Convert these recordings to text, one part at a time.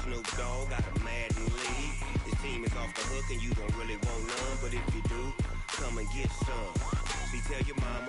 Snoop Dogg got a Madden league. His team is off the hook and you don't really want none, but if you do, come and get some. See, tell your mama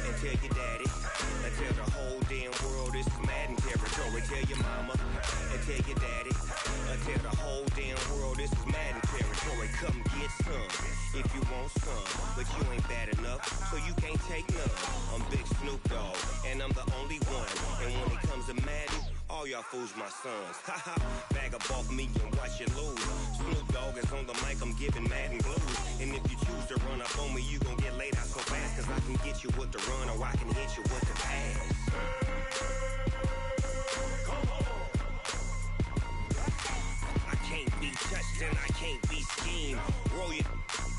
and tell your daddy and tell the whole damn world this is Madden territory. Tell your mama and tell your daddy and tell the whole damn world this is Madden territory. Come get some if you want some, but you ain't bad enough, so you can't take none. I'm Big Snoop Dogg and I'm the only one, and when it comes to Madden, all y'all fools my sons. Haha, bag up off me and watch you lose. Snoop Dogg is on the mic, I'm giving Madden blues. And if you choose to run up on me, you gon' get laid out so fast, cause I can get you with the run or I can hit you with the pass. Come on. I can't be touched and I can't be schemed. Roll it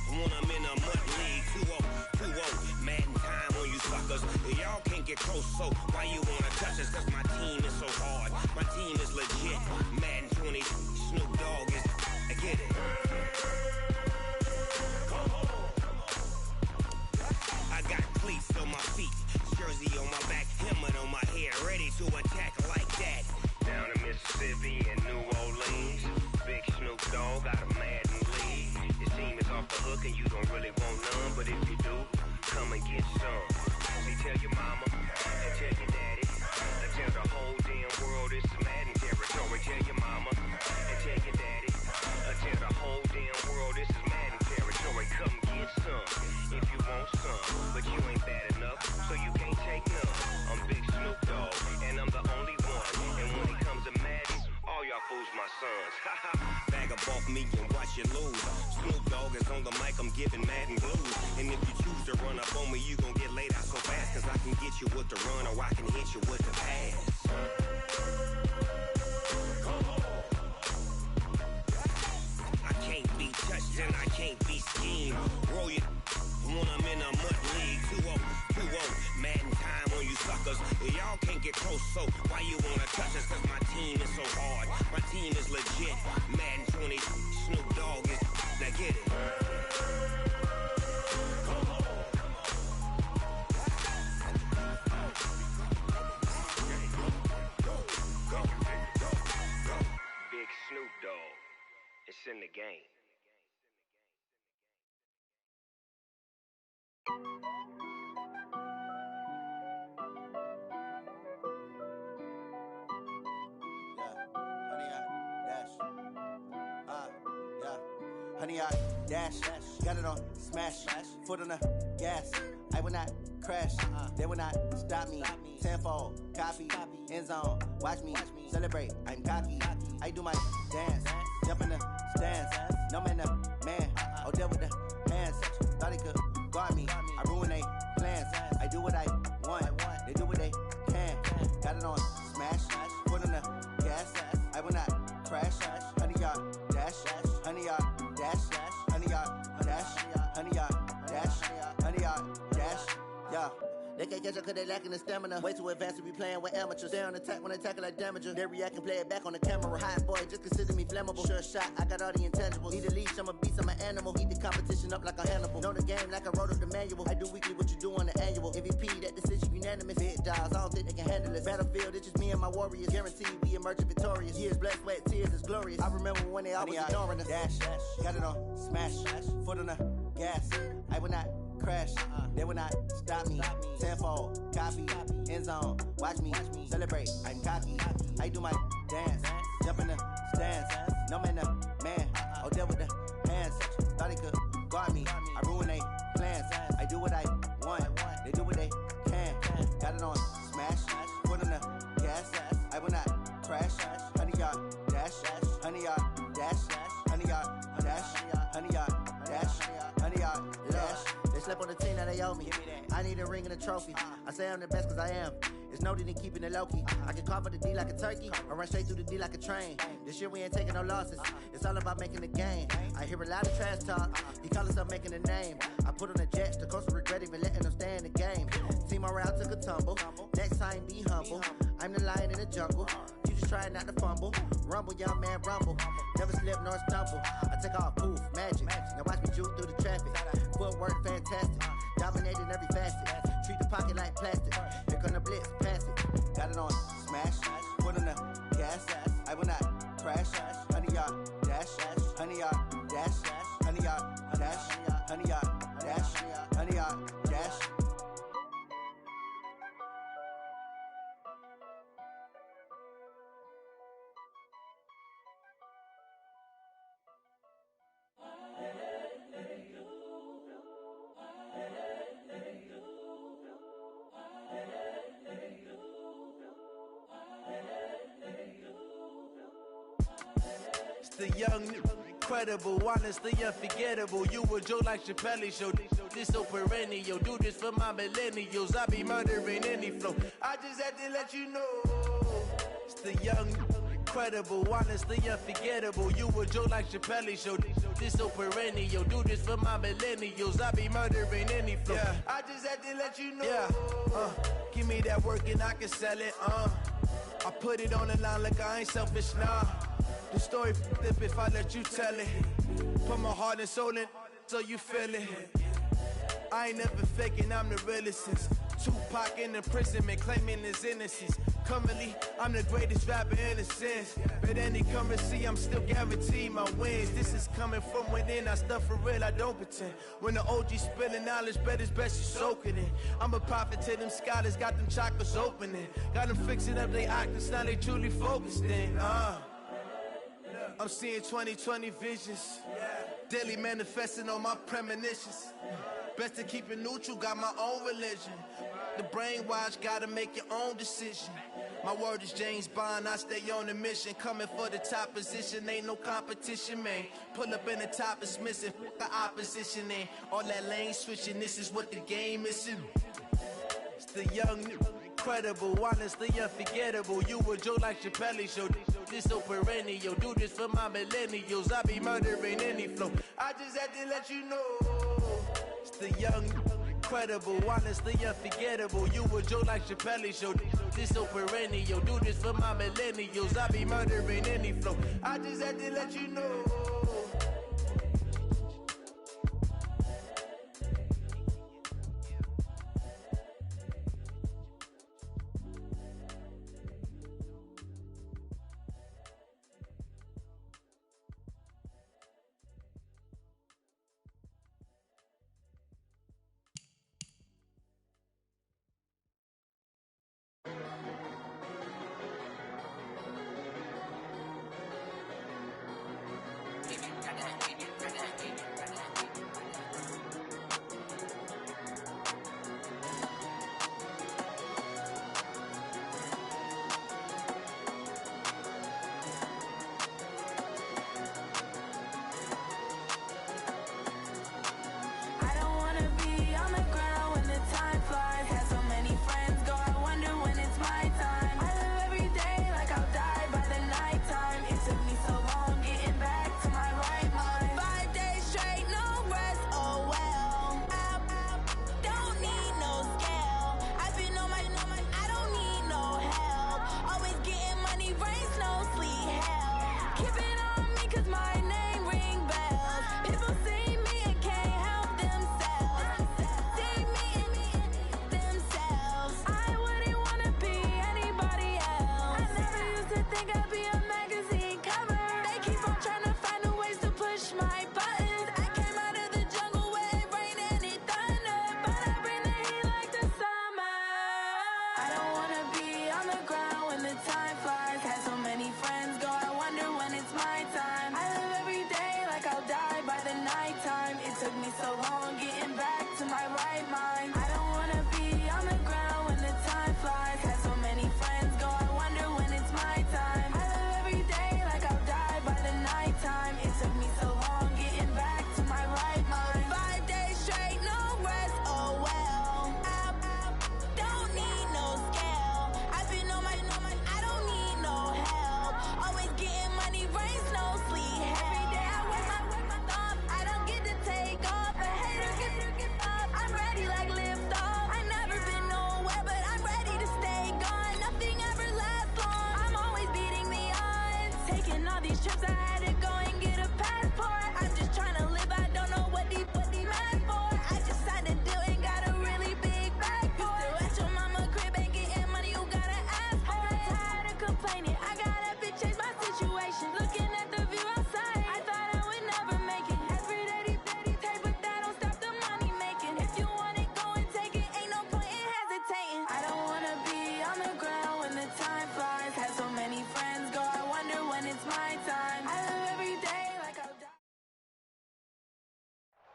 when I'm in a mud league. 2-0, 2-0, Madden time on you suckers. Y'all can't get close, so why you wanna touch us? Cause my team is so hard, my team is legit. Madden 20, Snoop Dogg is, I get it. Come on. I got cleats on my feet, jersey on my back, helmet on my head, ready to attack like that. Down in Mississippi and New Orleans, Big Snoop Dogg got a Madden league. His team is off the hook and you don't really want none, but if you do, come and get some. See, tell your mama and tell your daddy and tell the whole damn world this is Madden territory. Tell your mama and tell your daddy and tell the whole damn world this is Madden territory. Come get some if you want some, but you ain't bad enough, so you can't take none. I'm Big Snoop Dogg and I'm the only one, and when it comes to Madden, all y'all fools my sons. Haha, bag up off me and watch you lose. Snoop Dogg is on the mic, I'm giving Madden blues. And if you choose to run up on me, you gon' get laid out so fast, cause I can get you with the run or I can hit you with the pass. Come on. I can't be touched and I can't be schemed. Roll it when I'm in a mud league. 2-0, 2-0, Madden time on you suckers. Y'all can't get close, so why you wanna touch us? Cause my team is so hard, my team is legit. Madden 20, Snoop Dogg is, now get it. Come on. Go. Big Snoop Dogg, it's in the game. Honey, I dash, got it on smash, foot on the gas. I will not crash, they will not stop me. Tenfold, copy, end zone, watch me celebrate. I'm cocky, I do my dance, jump in the stands. No man, the man, oh, deal with the hands. Thought he could guard me, I ruin they plans. I do what I want, they do what they can. Got it on smash, foot on the gas. I will not crash, honey, y'all dash, honey, y'all dash, honey, y'all dash, honey, y'all dash, honey, y'all dash, yeah. They can't catch up cause they lacking the stamina. Way too advanced to be playing with amateurs. Stay on attack when they tackle like damager. They react and play it back on the camera. Hot boy, just consider me flammable. Sure shot, I got all the intangibles. Need a leash, I'm a beast, I'm an animal. Heat the competition up like a Hannibal. Know the game like I wrote up the manual. I do weekly what you do on the annual. MVP, that decision unanimous. Hit dials, I don't think they can handle it. Battlefield, it's just me and my warriors. Guaranteed we emerging victorious. Years, blood, sweat, tears, it's glorious. I remember when they always ignoring us. Dash, got it on smash, foot on the gas. I will not crash, they will not stop me. Tenfold, copy, end zone, watch me celebrate. I'm cocky, I do my dance, jump in the stands. No man, the man, oh, deal with the hands. Thought he could guard me, I ruin they plans. I do what I want, they do what they can. Got it on smash, foot on the gas. I will not crash, honey, y'all dash, honey, y'all dash, honey, y'all dash, honey, y'all dash, honey, y'all dash. They slept on the team that they owe me. I need a ring and a trophy. I say I'm the best cause I am. It's no need in keeping it low-key. I can carve for the D like a turkey, or run straight through the D like a train. This year we ain't taking no losses. It's all about making the game. I hear a lot of trash talk. He call himself making a name. I put on the Jets, the coach will regret even letting them stay in the game. Team morale took a tumble. Next time be humble. I'm the lion in the jungle. You just trying not to fumble. Rumble, young man, rumble. Never slip nor stumble. I take off, poof, magic. Now watch me juke through the traffic. Footwork fantastic. Dominating every facet. Treat the pocket like plastic. Here come the blitz, pass it. Got it on smash, foot on the gas. I will not crash, The young, incredible, honestly unforgettable. You a joke like Chappelle show. This so perennial. Do this for my millennials. I be murdering any flow. I just had to let you know. It's the young, incredible, honestly unforgettable. You a joke like Chappelle show. This so perennial. Do this for my millennials. I be murdering any flow. Yeah. I just had to let you know. Yeah. Give me that work and I can sell it. I put it on the line like I ain't selfish, nah. The story flip if I let you tell it. Put my heart and soul in so you feel it. I ain't never faking, I'm the realest since Tupac in imprisonment, claiming his innocence. Currently, I'm the greatest rapper in a sense. But any currency, I'm still guaranteed my wins. This is coming from within, I stuff for real, I don't pretend. When the OG spilling knowledge, bet it's best you soak it in. I'm a prophet to them scholars, got them chakras opening. Got them fixing up they octaves, now they truly focused in. I'm seeing 2020 visions, daily manifesting on my premonitions. Best to keep it neutral, got my own religion. The brainwash, gotta make your own decision. My word is James Bond, I stay on a mission. Coming for the top position, ain't no competition, man. Pull up in the top, it's missing, the opposition ain't. All that lane switching, this is what the game is. It's the young, incredible, honestly unforgettable. You a joke like Chappelle show. This so perennial. Do this for my millennials. I be murdering any flow. I just had to let you know. It's the young, incredible, honestly unforgettable. You a joke like Chappelle show. This so perennial. Do this for my millennials. I be murdering any flow. I just had to let you know. Every day I work my thumb, I don't get to take off. A hater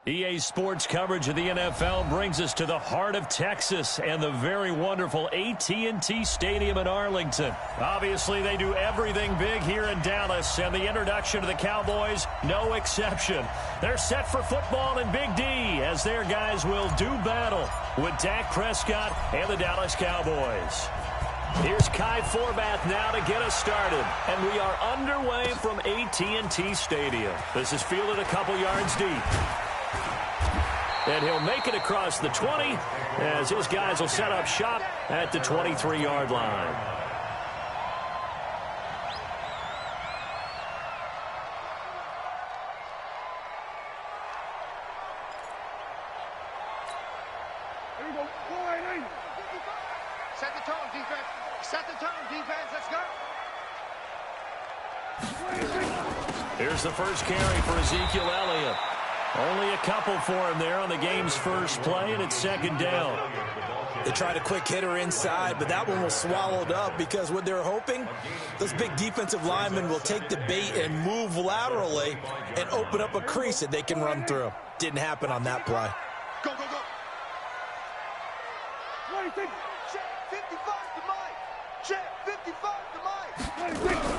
EA Sports coverage of the NFL brings us to the heart of Texas and the very wonderful AT&T Stadium in Arlington. Obviously, they do everything big here in Dallas, and the introduction to the Cowboys, no exception. They're set for football in Big D as their guys will do battle with Dak Prescott and the Dallas Cowboys. Here's Kai Forbath now to get us started, and we are underway from AT&T Stadium. This is fielded a couple yards deep. And he'll make it across the 20 as his guys will set up shop at the 23-yard line. Here we go. Set the tone, defense. Set the tone, defense. Let's go. Here's the first carry for Ezekiel Elliott. Only a couple for him there on the game's first play, and it's second down. They tried a quick hitter inside, but that one was swallowed up because what they're hoping, those big defensive linemen will take the bait and move laterally and open up a crease that they can run through. Didn't happen on that play. Go, go, go. 26. Check 55 to Mike. Check 55 to Mike. 26.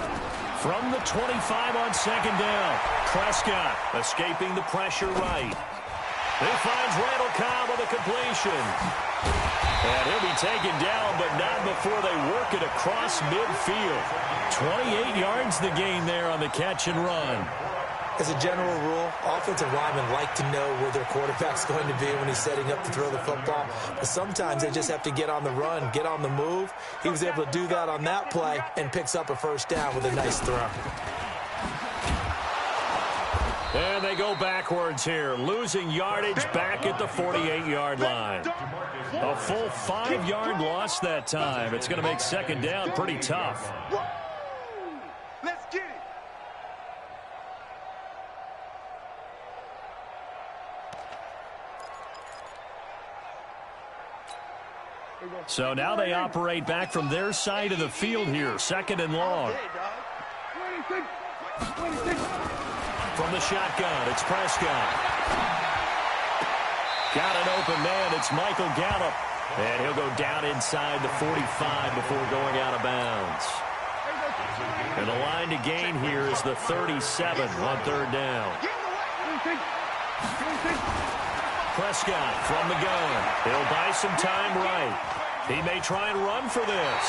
From the 25 on second down, Prescott escaping the pressure right. He finds Randall Cobb with a completion. And he'll be taken down, but not before they work it across midfield. 28 yards the gain there on the catch and run. As a general rule, offensive linemen like to know where their quarterback's going to be when he's setting up to throw the football. But sometimes they just have to get on the run, get on the move. He was able to do that on that play and picks up a first down with a nice throw. And they go backwards here, losing yardage back at the 48-yard line. A full 5-yard loss that time. It's going to make second down pretty tough. Let's get it. So now they operate back from their side of the field here, second and long. From the shotgun, it's Prescott. Got an open man, it's Michael Gallup. And he'll go down inside the 45 before going out of bounds. And the line to gain here is the 37 on third down. Prescott from the gun. He'll buy some time right. He may try and run for this.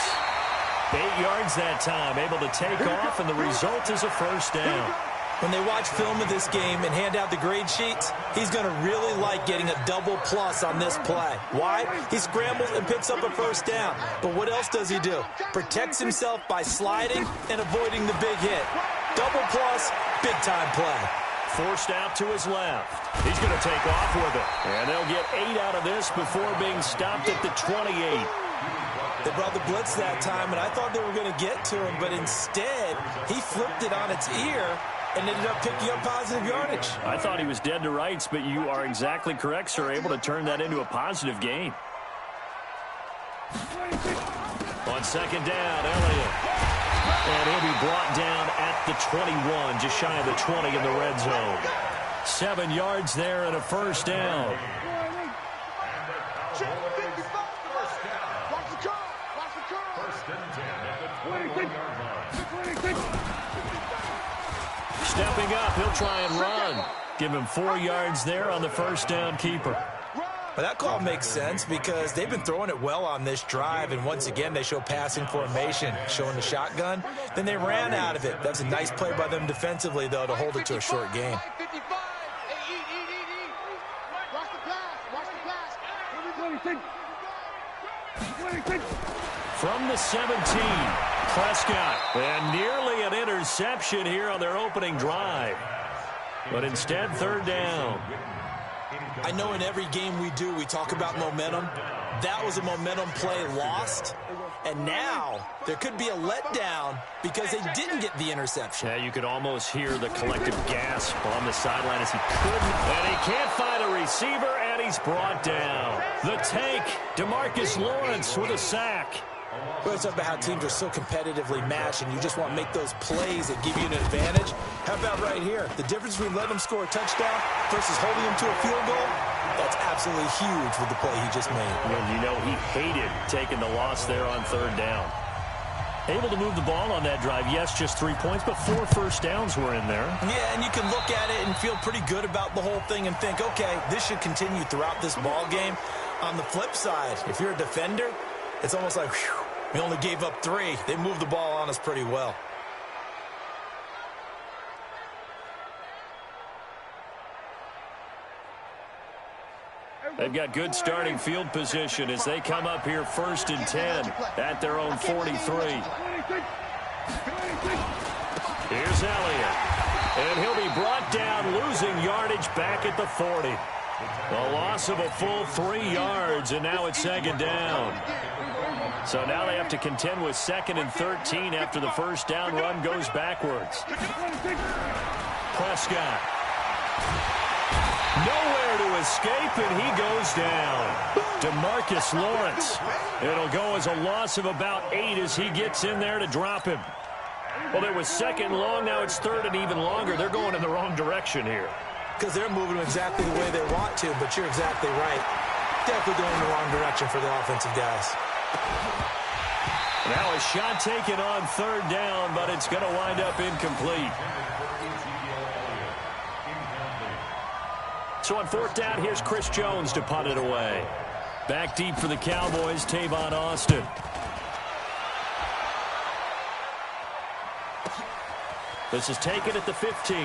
8 yards that time, able to take off, and the result is a first down. When they watch film of this game and hand out the grade sheets, he's going to really like getting a double plus on this play. Why? He scrambles and picks up a first down. But what else does he do? Protects himself by sliding and avoiding the big hit. Double plus, big-time play. Forced out to his left. He's going to take off with it. And they'll get 8 out of this before being stopped at the 28. They brought the blitz that time, and I thought they were going to get to him, but instead, he flipped it on its ear and ended up picking up positive yardage. I thought he was dead to rights, but you are exactly correct, sir. Able to turn that into a positive gain. On second down, Elliott. And he'll be brought down at the 21, just shy of the 20 in the red zone. 7 yards there and a first down. Stepping up, he'll try and run. Give him 4 yards there on the first down keeper. Well, that call makes sense because they've been throwing it well on this drive, and once again they show passing formation, showing the shotgun. Then they ran out of it. That's a nice play by them defensively, though, to hold it to a short gain. From the 17, Prescott. And nearly an interception here on their opening drive. But instead, third down. I know in every game we do, we talk about momentum. That was a momentum play lost. And now there could be a letdown because they didn't get the interception. Yeah, you could almost hear the collective gasp on the sideline as he couldn't. And he can't find a receiver, and he's brought down. The tank, DeMarcus Lawrence with a sack. We always talk about how teams are so competitively matched, and you just want to make those plays that give you an advantage. How about right here? The difference between letting him score a touchdown versus holding him to a field goal, that's absolutely huge with the play he just made. And you know he hated taking the loss there on third down. Able to move the ball on that drive. Yes, just 3 points, but 4 first downs were in there. Yeah, and you can look at it and feel pretty good about the whole thing and think, okay, this should continue throughout this ball game. On the flip side, if you're a defender, it's almost like, whew, we only gave up 3. They moved the ball on us pretty well. They've got good starting field position as they come up here 1st and 10 at their own 43. Here's Elliott. And he'll be brought down, losing yardage back at the 40. A loss of a full 3 yards, and now it's 2nd down. So now they have to contend with 2nd and 13 after the first down run goes backwards. Prescott. Nowhere to escape, and he goes down. DeMarcus Lawrence. It'll go as a loss of about 8 as he gets in there to drop him. Well, there was 2nd long. Now it's 3rd and even longer. They're going in the wrong direction here. Because they're moving exactly the way they want to, but you're exactly right. Definitely going in the wrong direction for the offensive guys. Now a shot taken on 3rd down, but it's going to wind up incomplete. So on 4th down, here's Chris Jones to punt it away. Back deep for the Cowboys, Tavon Austin. This is taken at the 15.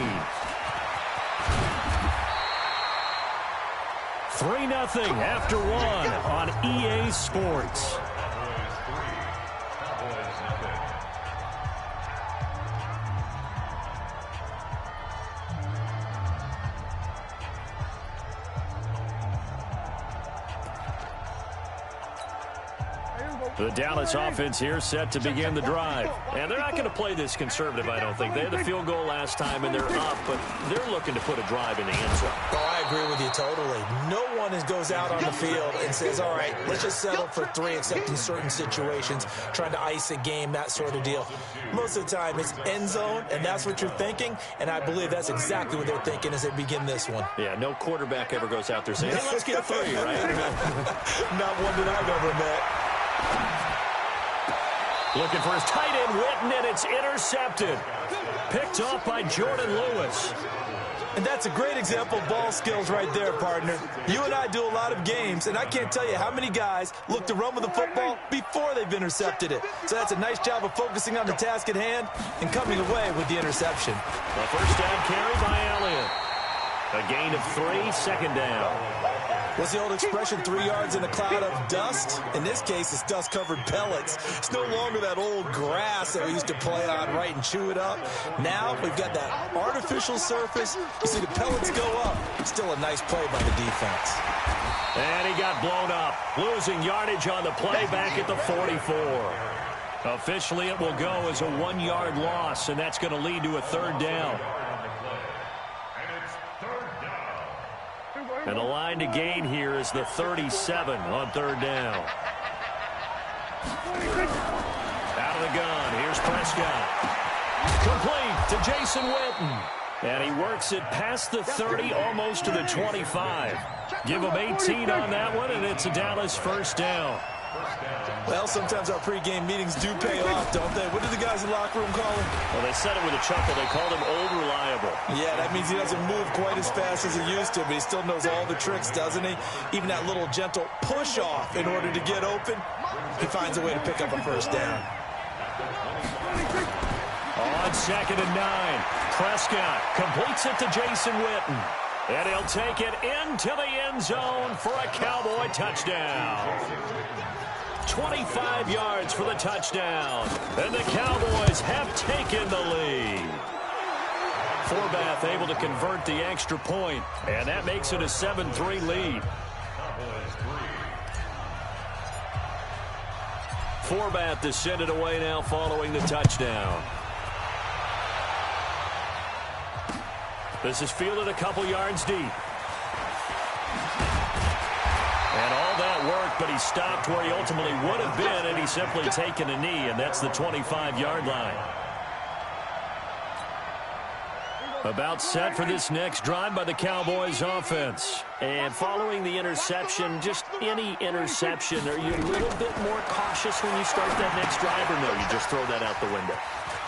3-0 after 1 on EA Sports. The Dallas offense here set to begin the drive. And they're not going to play this conservative, I don't think. They had the field goal last time, and they're up, but they're looking to put a drive in the end zone. Oh, I agree with you totally. No one goes out on the field and says, all right, let's just settle for 3, except in certain situations, trying to ice a game, that sort of deal. Most of the time, it's end zone, and that's what you're thinking, and I believe that's exactly what they're thinking as they begin this one. Yeah, no quarterback ever goes out there saying, hey, let's get 3, right? Not one that I've ever met. Looking for his tight end, Witten, and it's intercepted. Picked off by Jordan Lewis. And that's a great example of ball skills right there, partner. You and I do a lot of games, and I can't tell you how many guys look to run with the football before they've intercepted it. So that's a nice job of focusing on the task at hand and coming away with the interception. The first down carry by Elliott. A gain of 3, 2nd down. What's the old expression, 3 yards in a cloud of dust? In this case, it's dust-covered pellets. It's no longer that old grass that we used to play on, right, and chew it up. Now we've got that artificial surface. You see the pellets go up. Still a nice play by the defense. And he got blown up, losing yardage on the play back at the 44. Officially, it will go as a 1-yard loss, and that's going to lead to a 3rd down. And the line to gain here is the 37 on 3rd down. Out of the gun, here's Prescott. Complete to Jason Witten. And he works it past the 30, almost to the 25. Give him 18 on that one, and it's a Dallas 1st down. Well, sometimes our pregame meetings do pay off, don't they? What did the guys in the locker room call him? Well, they said it with a chuckle. They called him Old Reliable. Yeah, that means he doesn't move quite as fast as he used to, but he still knows all the tricks, doesn't he? Even that little gentle push-off in order to get open, he finds a way to pick up a 1st down. On 2nd and 9, Prescott completes it to Jason Witten. And he'll take it into the end zone for a Cowboy touchdown. 25 yards for the touchdown. And the Cowboys have taken the lead. Forbath able to convert the extra point, and that makes it a 7-3 lead. Forbath to send it away now following the touchdown. This is fielded a couple yards deep. And all that work, but he He's stopped where he ultimately would have been, and he's simply taken a knee, and that's the 25-yard line. About set for this next drive by the Cowboys offense. And following the interception, just any interception, are you a little bit more cautious when you start that next drive, or no, you just throw that out the window?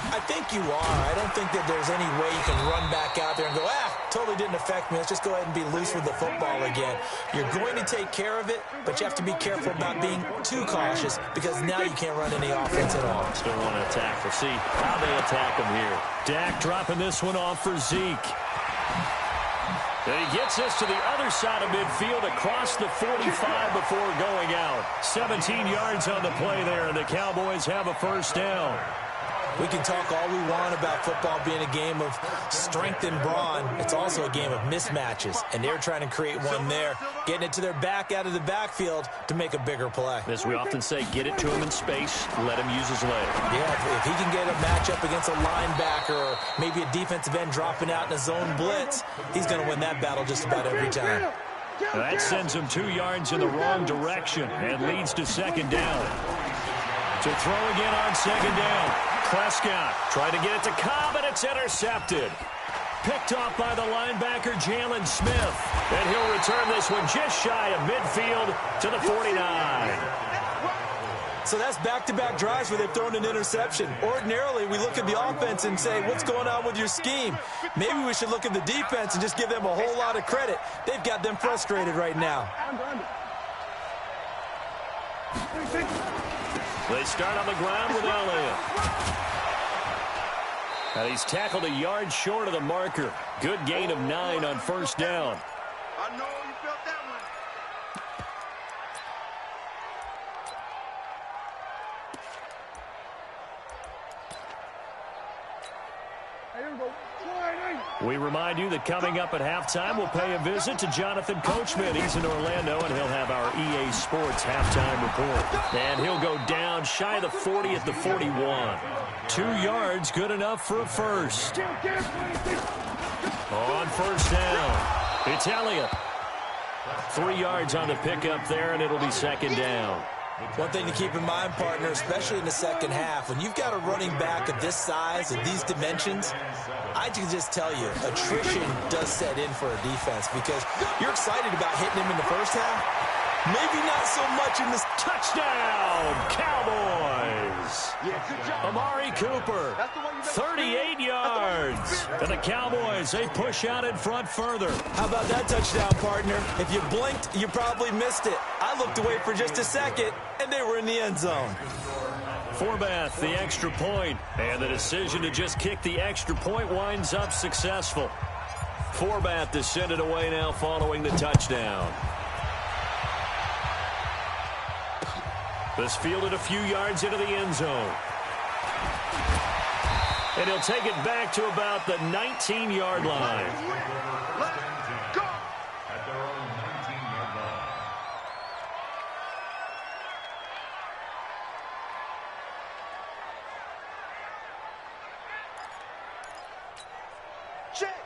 I think you are. I don't think that there's any way you can run back out there and go, totally didn't affect me. Let's just go ahead and be loose with the football again. You're going to take care of it, but you have to be careful about being too cautious because now you can't run any offense at all. Still want to attack. We'll see how they attack him here. Dak dropping this one off for Zeke. And he gets this to the other side of midfield across the 45 before going out. 17 yards on the play there, and the Cowboys have a first down. We can talk all we want about football being a game of strength and brawn. It's also a game of mismatches, and they're trying to create one there, getting it to their back out of the backfield to make a bigger play. As we often say, get it to him in space, let him use his leg. Yeah, if he can get a matchup against a linebacker or maybe a defensive end dropping out in a zone blitz, he's going to win that battle just about every time. That sends him 2 yards in the wrong direction and leads to second down. To throw again on second down. Prescott trying to get it to Cobb, and it's intercepted. Picked off by the linebacker, Jalen Smith. And he'll return this one just shy of midfield to the 49. So that's back-to-back drives where they've thrown an interception. Ordinarily, we look at the offense and say, what's going on with your scheme? Maybe we should look at the defense and just give them a whole lot of credit. They've got them frustrated right now. They start on the ground with Elliott. And he's tackled a yard short of the marker. Good gain of 9 on first down. I know you felt that one. We remind you that coming up at halftime, we'll pay a visit to Jonathan Coachman. He's in Orlando, and he'll have our EA Sports halftime report. And he'll go down shy of the 40 at the 41. 2 yards, good enough for a first. On first down, it's Elliott. 3 yards on the pickup there, and it'll be second down. One thing to keep in mind, partner, especially in the second half, when you've got a running back of this size and these dimensions, I can just tell you, attrition does set in for a defense because you're excited about hitting him in the first half. Maybe not so much in this. Touchdown, Cowboys. Amari Cooper, 38 yards. And the Cowboys, they push out in front further. How about that touchdown, partner? If you blinked, you probably missed it. I looked away for just a second, and they were in the end zone. Forbath, the extra point, and the decision to just kick the extra point winds up successful. Forbath to send it away now following the touchdown. This fielded a few yards into the end zone. And he'll take it back to about the 19-yard line. Let's go.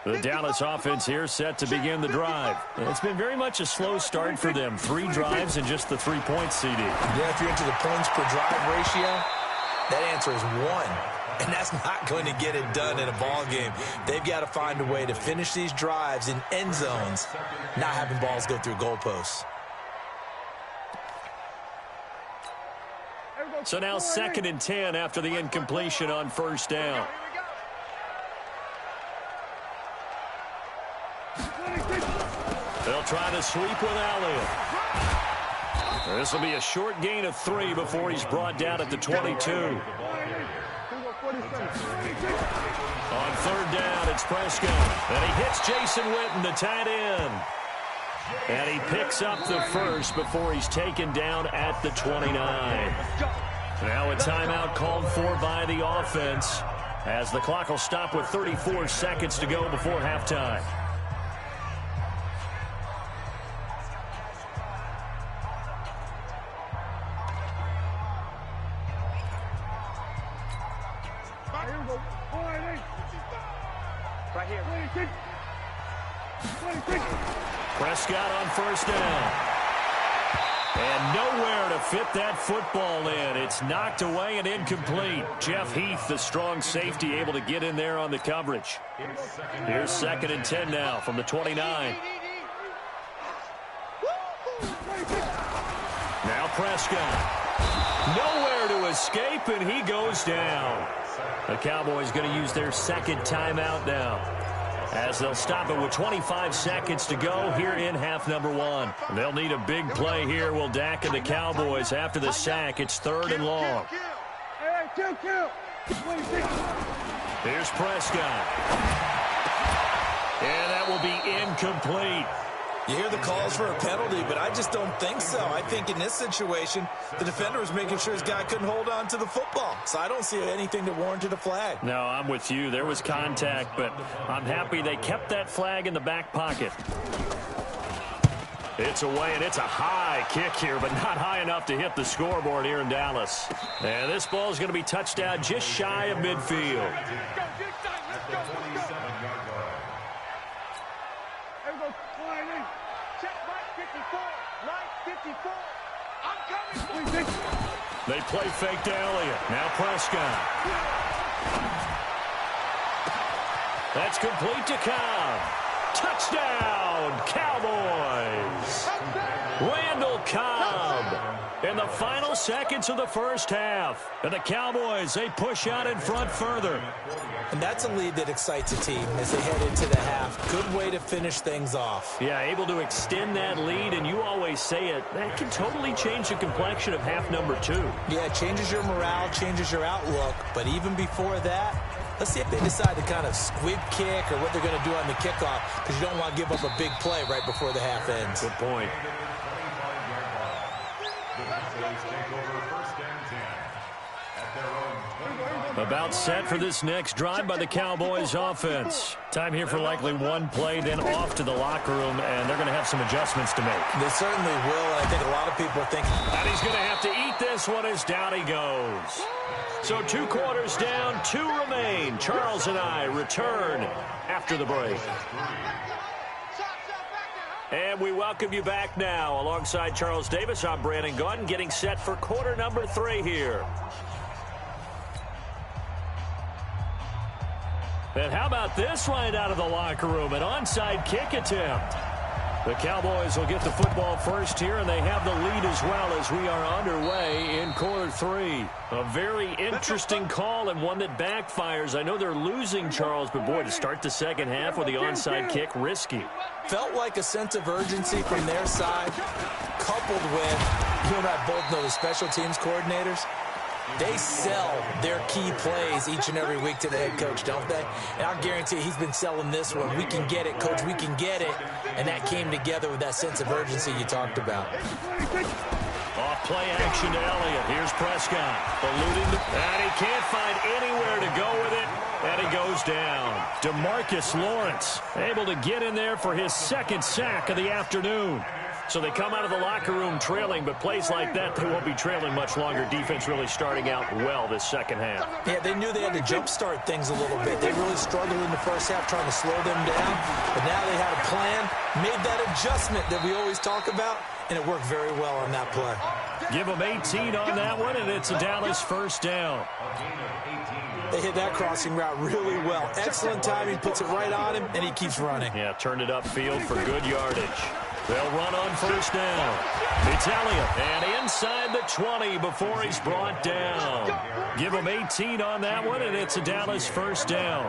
The Dallas offense here set to begin the drive. It's been very much a slow start for them. 3 drives and just the 3 points, CD. Yeah, if you're into the points per drive ratio, that answer is 1. And that's not going to get it done in a ball game. They've got to find a way to finish these drives in end zones, not having balls go through goalposts. So now 2nd and 10 after the incompletion on first down. They'll try to sweep with Elliott. This will be a short gain of 3 before he's brought down at the 22. On third down, it's Prescott. And he hits Jason Witten, the tight end. And he picks up the first before he's taken down at the 29. Now a timeout called for by the offense as the clock will stop with 34 seconds to go before halftime. Right here. Prescott on first down. And nowhere to fit that football in. It's knocked away and incomplete. Jeff Heath, the strong safety, able to get in there on the coverage. Here's 2nd and 10 now from the 29. Now Prescott. Nowhere to escape, and he goes down. The Cowboys going to use their 2nd timeout now, as they'll stop it with 25 seconds to go here in half number 1. They'll need a big play here, will Dak and the Cowboys after the sack. It's 3rd and long. Here's Prescott. And that will be incomplete. You hear the calls for a penalty, but I just don't think so. I think in this situation, the defender was making sure his guy couldn't hold on to the football. So I don't see anything that warranted a flag. No, I'm with you. There was contact, but I'm happy they kept that flag in the back pocket. It's away, and it's a high kick here, but not high enough to hit the scoreboard here in Dallas. And this ball is going to be touched down just shy of midfield. They play fake to Elliott. Now Prescott. That's complete to Cobb. Touchdown, Cowboys. Randall Cobb in the final seconds of the first half. And the Cowboys, they push out in front further. And that's a lead that excites a team as they head into the half. Good way to finish things off. Yeah, able to extend that lead, and you always say it, that can totally change the complexion of half number 2. Yeah, it changes your morale, changes your outlook. But even before that, let's see if they decide to kind of squib kick or what they're going to do on the kickoff, because you don't want to give up a big play right before the half ends. Good point. About set for this next drive by the Cowboys offense. Time here for likely one play, then off to the locker room, and they're going to have some adjustments to make. They certainly will, and I think a lot of people are thinking, and he's going to have to eat this one as down he goes. So 2 quarters down, 2 remain. Charles and I return after the break. And we welcome you back now. Alongside Charles Davis, I'm Brandon Gaudin, getting set for quarter number 3 here. And how about this right out of the locker room? An onside kick attempt. The Cowboys will get the football first here, and they have the lead as well as we are underway in quarter 3. A very interesting call and one that backfires. I know they're losing, Charles, but boy, to start the second half with the onside kick, risky. Felt like a sense of urgency from their side, coupled with, you and I both know the special teams coordinators. They sell their key plays each and every week to the head coach, don't they? And I'll guarantee you he's been selling this one. We can get it, coach, we can get it. And that came together with that sense of urgency you talked about. Off play action to Elliott. Here's Prescott. Eluding, and he can't find anywhere to go with it. And he goes down. DeMarcus Lawrence able to get in there for his 2nd sack of the afternoon. So they come out of the locker room trailing, but plays like that, they won't be trailing much longer. Defense really starting out well this second half. Yeah, they knew they had to jumpstart things a little bit. They really struggled in the first half trying to slow them down, but now they had a plan, made that adjustment that we always talk about, and it worked very well on that play. Give them 18 on that one, and it's a Dallas first down. They hit that crossing route really well. Excellent timing, puts it right on him, and he keeps running. Yeah, turned it upfield for good yardage. They'll run on first down. It's Elliott, and inside the 20 before he's brought down. Give him 18 on that one, and it's a Dallas first down.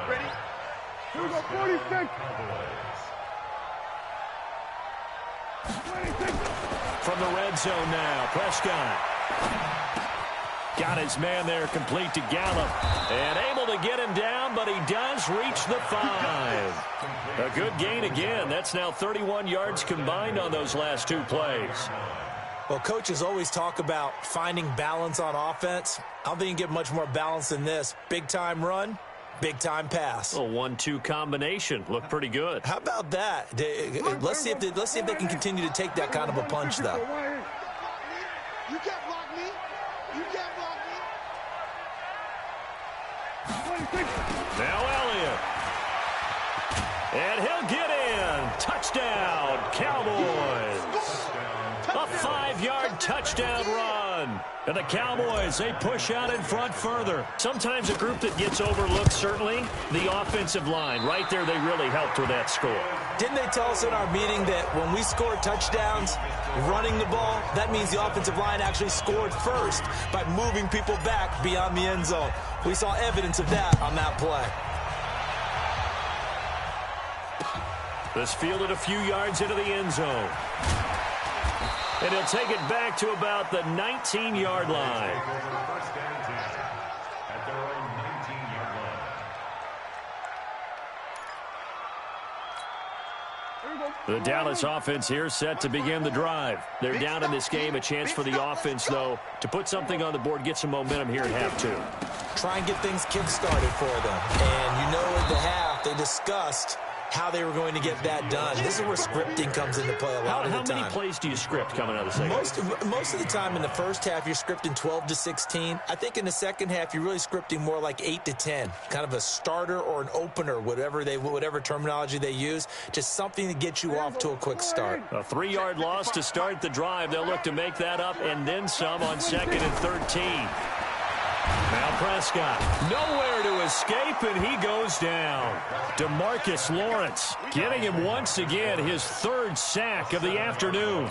Ready? Here we go, 46. From the red zone now, Prescott. Got his man there complete to Gallup. And able to get him down, but he does reach the 5. A good gain again. That's now 31 yards combined on those last 2 plays. Well, coaches always talk about finding balance on offense. I don't think you can get much more balance than this. Big-time run, big-time pass. A 1-2 combination. Looked pretty good. How about that? Let's see if they can continue to take that kind of a punch, though. You can't block me. You can't block me. Now Elliott. And he'll get in. Touchdown, Cowboys. A 5-yard touchdown run. And the Cowboys, they push out in front further. Sometimes a group that gets overlooked, certainly, the offensive line. Right there, they really helped with that score. Didn't they tell us in our meeting that when we score touchdowns running the ball, that means the offensive line actually scored first by moving people back beyond the end zone? We saw evidence of that on that play. This fielded a few yards into the end zone. And he'll take it back to about the 19-yard line. The Dallas offense here set to begin the drive. They're down in this game. A chance for the offense, though, to put something on the board, get some momentum here at half two. Try and get things kick-started for them. And you know at the half, they discussed how they were going to get that done. This is where scripting comes into play a lot of the time. How many plays do you script coming out of the second? Most of the time in the first half, you're scripting 12 to 16. I think in the second half, you're really scripting more like 8 to 10. Kind of a starter or an opener, whatever terminology they use. Just something to get you off to a quick start. A 3-yard loss to start the drive. They'll look to make that up and then some on 2nd and 13. Now Prescott, nowhere to escape, and he goes down. DeMarcus Lawrence getting him once again his 3rd sack of the afternoon.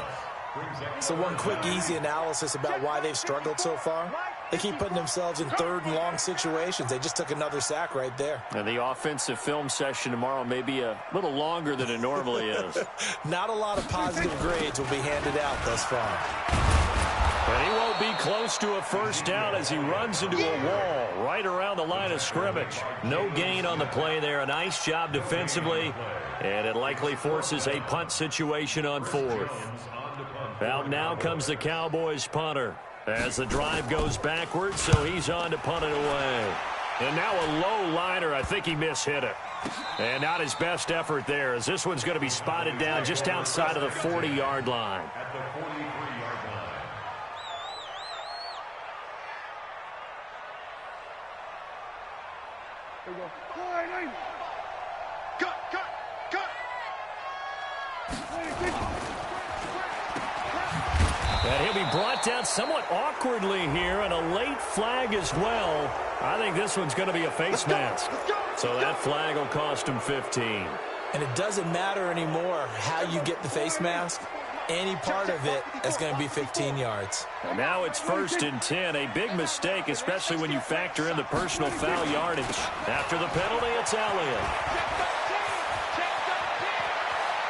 So one quick, easy analysis about why they've struggled so far. They keep putting themselves in 3rd and long situations. They just took another sack right there. And the offensive film session tomorrow may be a little longer than it normally is. Not a lot of positive grades will be handed out thus far. And he won't be close to a first down as he runs into a wall right around the line of scrimmage. No gain on the play there. A nice job defensively. And it likely forces a punt situation on 4th. Out now comes the Cowboys punter as the drive goes backwards, so he's on to punt it away. And now a low liner. I think he mishit it. And not his best effort there, as this one's going to be spotted down just outside of the 40-yard line. And he'll be brought down somewhat awkwardly here, and a late flag as well. I think this one's going to be a face mask. So that flag will cost him 15. And it doesn't matter anymore how you get the face mask. Any part of it is going to be 15 yards. And now it's 1st and 10. A big mistake, especially when you factor in the personal foul yardage. After the penalty, it's Elliott.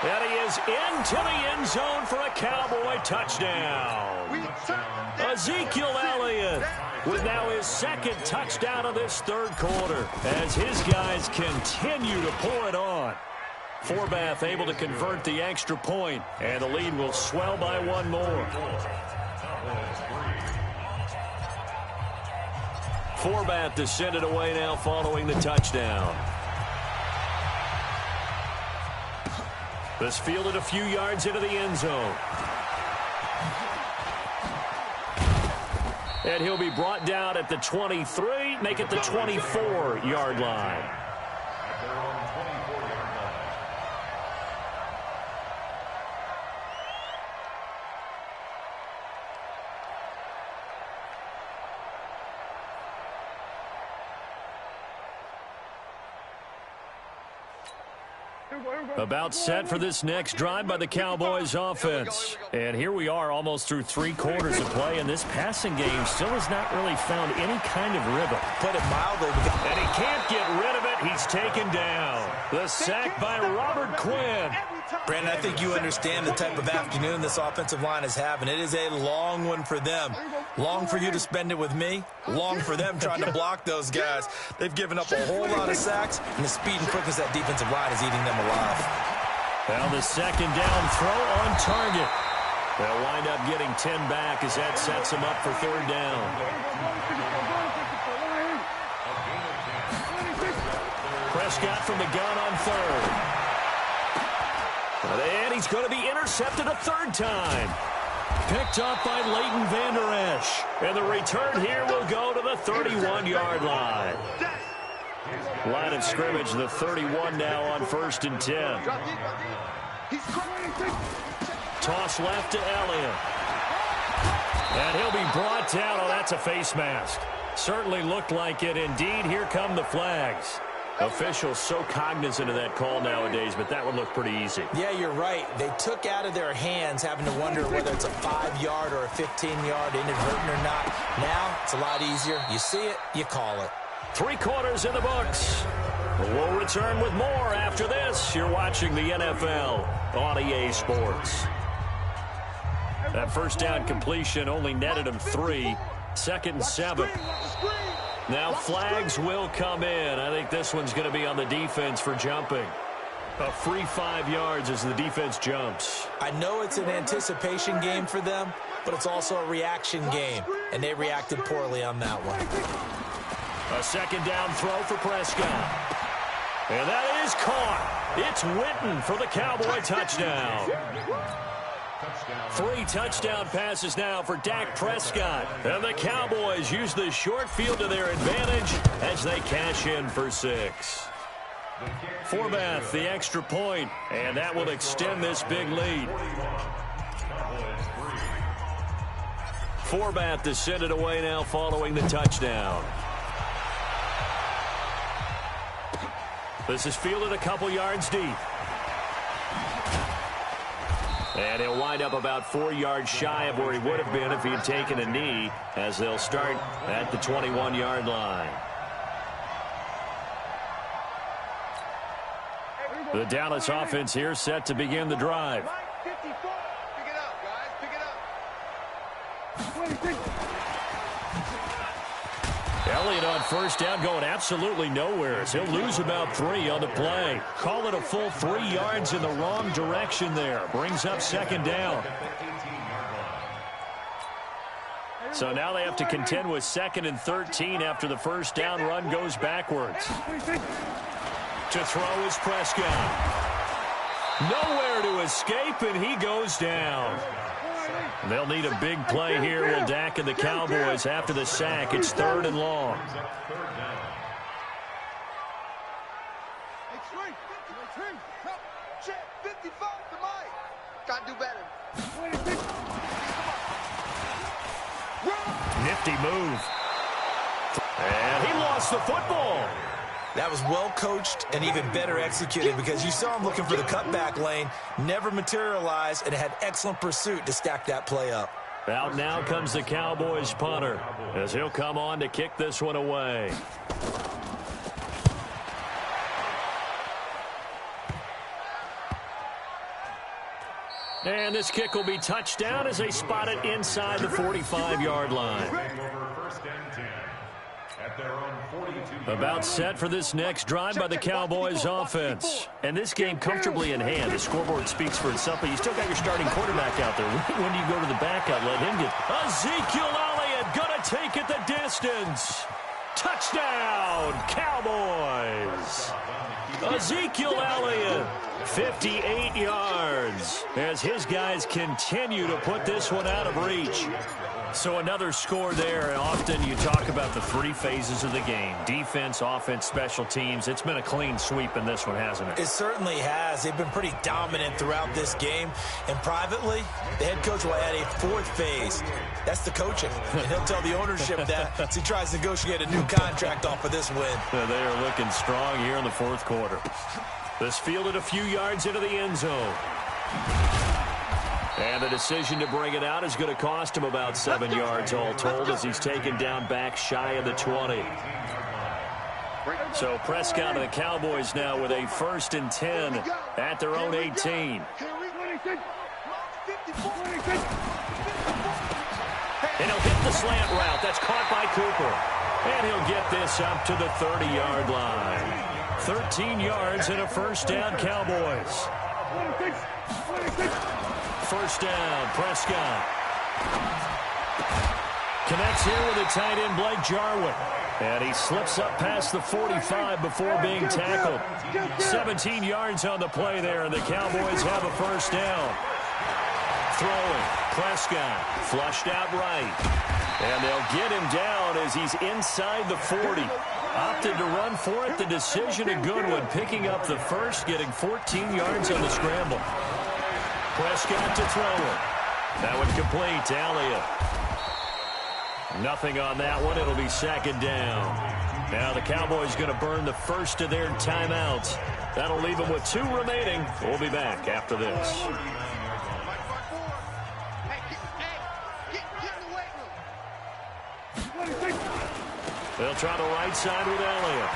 And he is into the end zone for a Cowboy touchdown. Ezekiel Elliott with now his 2nd touchdown of this 3rd quarter as his guys continue to pour it on. Forbath able to convert the extra point, and the lead will swell by 1 more. Forbath to send it away now following the touchdown. This fielded a few yards into the end zone. And he'll be brought down at the 23, make it the 24-yard line. About set for this next drive by the Cowboys offense. And here we are almost through 3 quarters of play, and this passing game still has not really found any kind of rhythm. Put it mildly. And he can't get rid of it. He's taken down. The sack by Robert Quinn. Brandon, I think you understand the type of afternoon this offensive line is having. It is a long one for them. Long for you to spend it with me. Long for them trying to block those guys. They've given up a whole lot of sacks, and the speed and quickness of that defensive line is eating them alive. Well, the 2nd down throw on target. They'll wind up getting 10 back as that sets them up for 3rd down. Prescott from the gun on 3rd. And he's going to be intercepted a 3rd time. Picked up by Leighton Vander Esch. And the return here will go to the 31-yard line. Line of scrimmage, the 31 now on 1st and 10. Toss left to Elliott. And he'll be brought down. Oh, that's a face mask. Certainly looked like it. Indeed, here come the flags. Officials so cognizant of that call nowadays, but that would look pretty easy. Yeah, you're right. They took out of their hands having to wonder whether it's a 5-yard or a 15-yard, inadvertent or not. Now, it's a lot easier. You see it, you call it. 3 quarters in the books. We'll return with more after this. You're watching the NFL on EA Sports. That first down completion only netted him 3. 2nd and 7. Now flags will come in. I think this one's going to be on the defense for jumping. A free 5 yards as the defense jumps. I know it's an anticipation game for them, but it's also a reaction game, and they reacted poorly on that one. A 2nd down throw for Prescott. And that is caught. It's Witten for the Cowboy touchdown. 3 touchdown passes now for Dak Prescott. And the Cowboys use the short field to their advantage as they cash in for 6. Forbath, the extra point, and that will extend this big lead. Forbath to send it away now following the touchdown. This is fielded a couple yards deep. And he'll wind up about 4 yards shy of where he would have been if he had taken a knee, as they'll start at the 21-yard line. The Dallas offense here set to begin the drive. Pick it up, guys. Pick it up. Elliott on first down going absolutely nowhere. He'll lose about 3 on the play. Call it a full 3 yards in the wrong direction there. Brings up 2nd down. So now they have to contend with 2nd and 13 after the first down run goes backwards. To throw is Prescott. Nowhere to escape, and he goes down. They'll need a big play here, will Dak and the Cowboys after the sack. It's 3rd and long. Check 55 to Mike. Gotta do better. Nifty move. And he lost the football. That was well coached and even better executed because you saw him looking for the cutback lane, never materialized, and had excellent pursuit to stack that play up. Out now comes the Cowboys punter as he'll come on to kick this one away. And this kick will be touchdown as they spot it inside the 45-yard line. About set for this next drive by the Cowboys offense. And this game comfortably in hand. The scoreboard speaks for itself, but you still got your starting quarterback out there. When do you go to the backup? Let him get... Ezekiel Elliott gonna take it the distance. Touchdown, Cowboys. Ezekiel Elliott, 58 yards, as his guys continue to put this one out of reach. So another score there, and often you talk about the 3 phases of the game. Defense, offense, special teams. It's been a clean sweep in this one, hasn't it? It certainly has. They've been pretty dominant throughout this game. And privately, the head coach will add a 4th phase. That's the coaching. And he'll tell the ownership that as he tries to negotiate a new contract off of this win. They are looking strong here in the 4th quarter. This fielded a few yards into the end zone. And the decision to bring it out is going to cost him about 7 yards all told as he's taken down back shy of the 20. So Prescott and the Cowboys now with a 1st and 10 at their own 18. And he'll hit the slant route. That's caught by Cooper. And he'll get this up to the 30-yard line. 13 yards and a 1st down, Cowboys. 1st down, Prescott. Connects here with a tight end, Blake Jarwin. And he slips up past the 45 before being tackled. 17 yards on the play there, and the Cowboys have a 1st down. Throwing, Prescott, flushed out right. And they'll get him down as he's inside the 40. Opted to run for it. The decision a good one. Picking up the first, getting 14 yards on the scramble. Prescott to throw it. That one complete to Elliott. Nothing on that one. It'll be second down. Now the Cowboys going to burn the first of their timeouts. That'll leave them with 2 remaining. We'll be back after this. They'll try the right side with Elliott.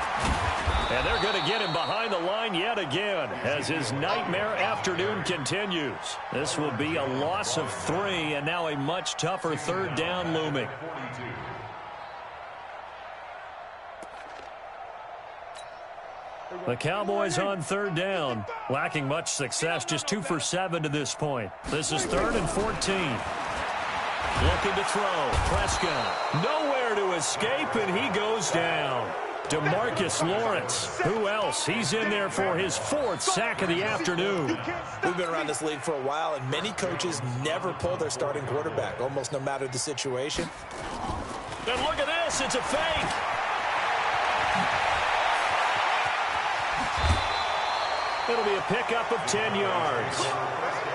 And they're going to get him behind the line yet again as his nightmare afternoon continues. This will be a loss of 3 and now a much tougher third down looming. The Cowboys on third down, lacking much success, just 2 for 7 to this point. This is 3rd and 14. Looking to throw. Prescott. Nowhere to escape, and he goes down. DeMarcus Lawrence. Who else? He's in there for his 4th sack of the afternoon. We've been around this league for a while, and many coaches never pull their starting quarterback, almost no matter the situation. And look at this. It's a fake. It'll be a pickup of 10 yards.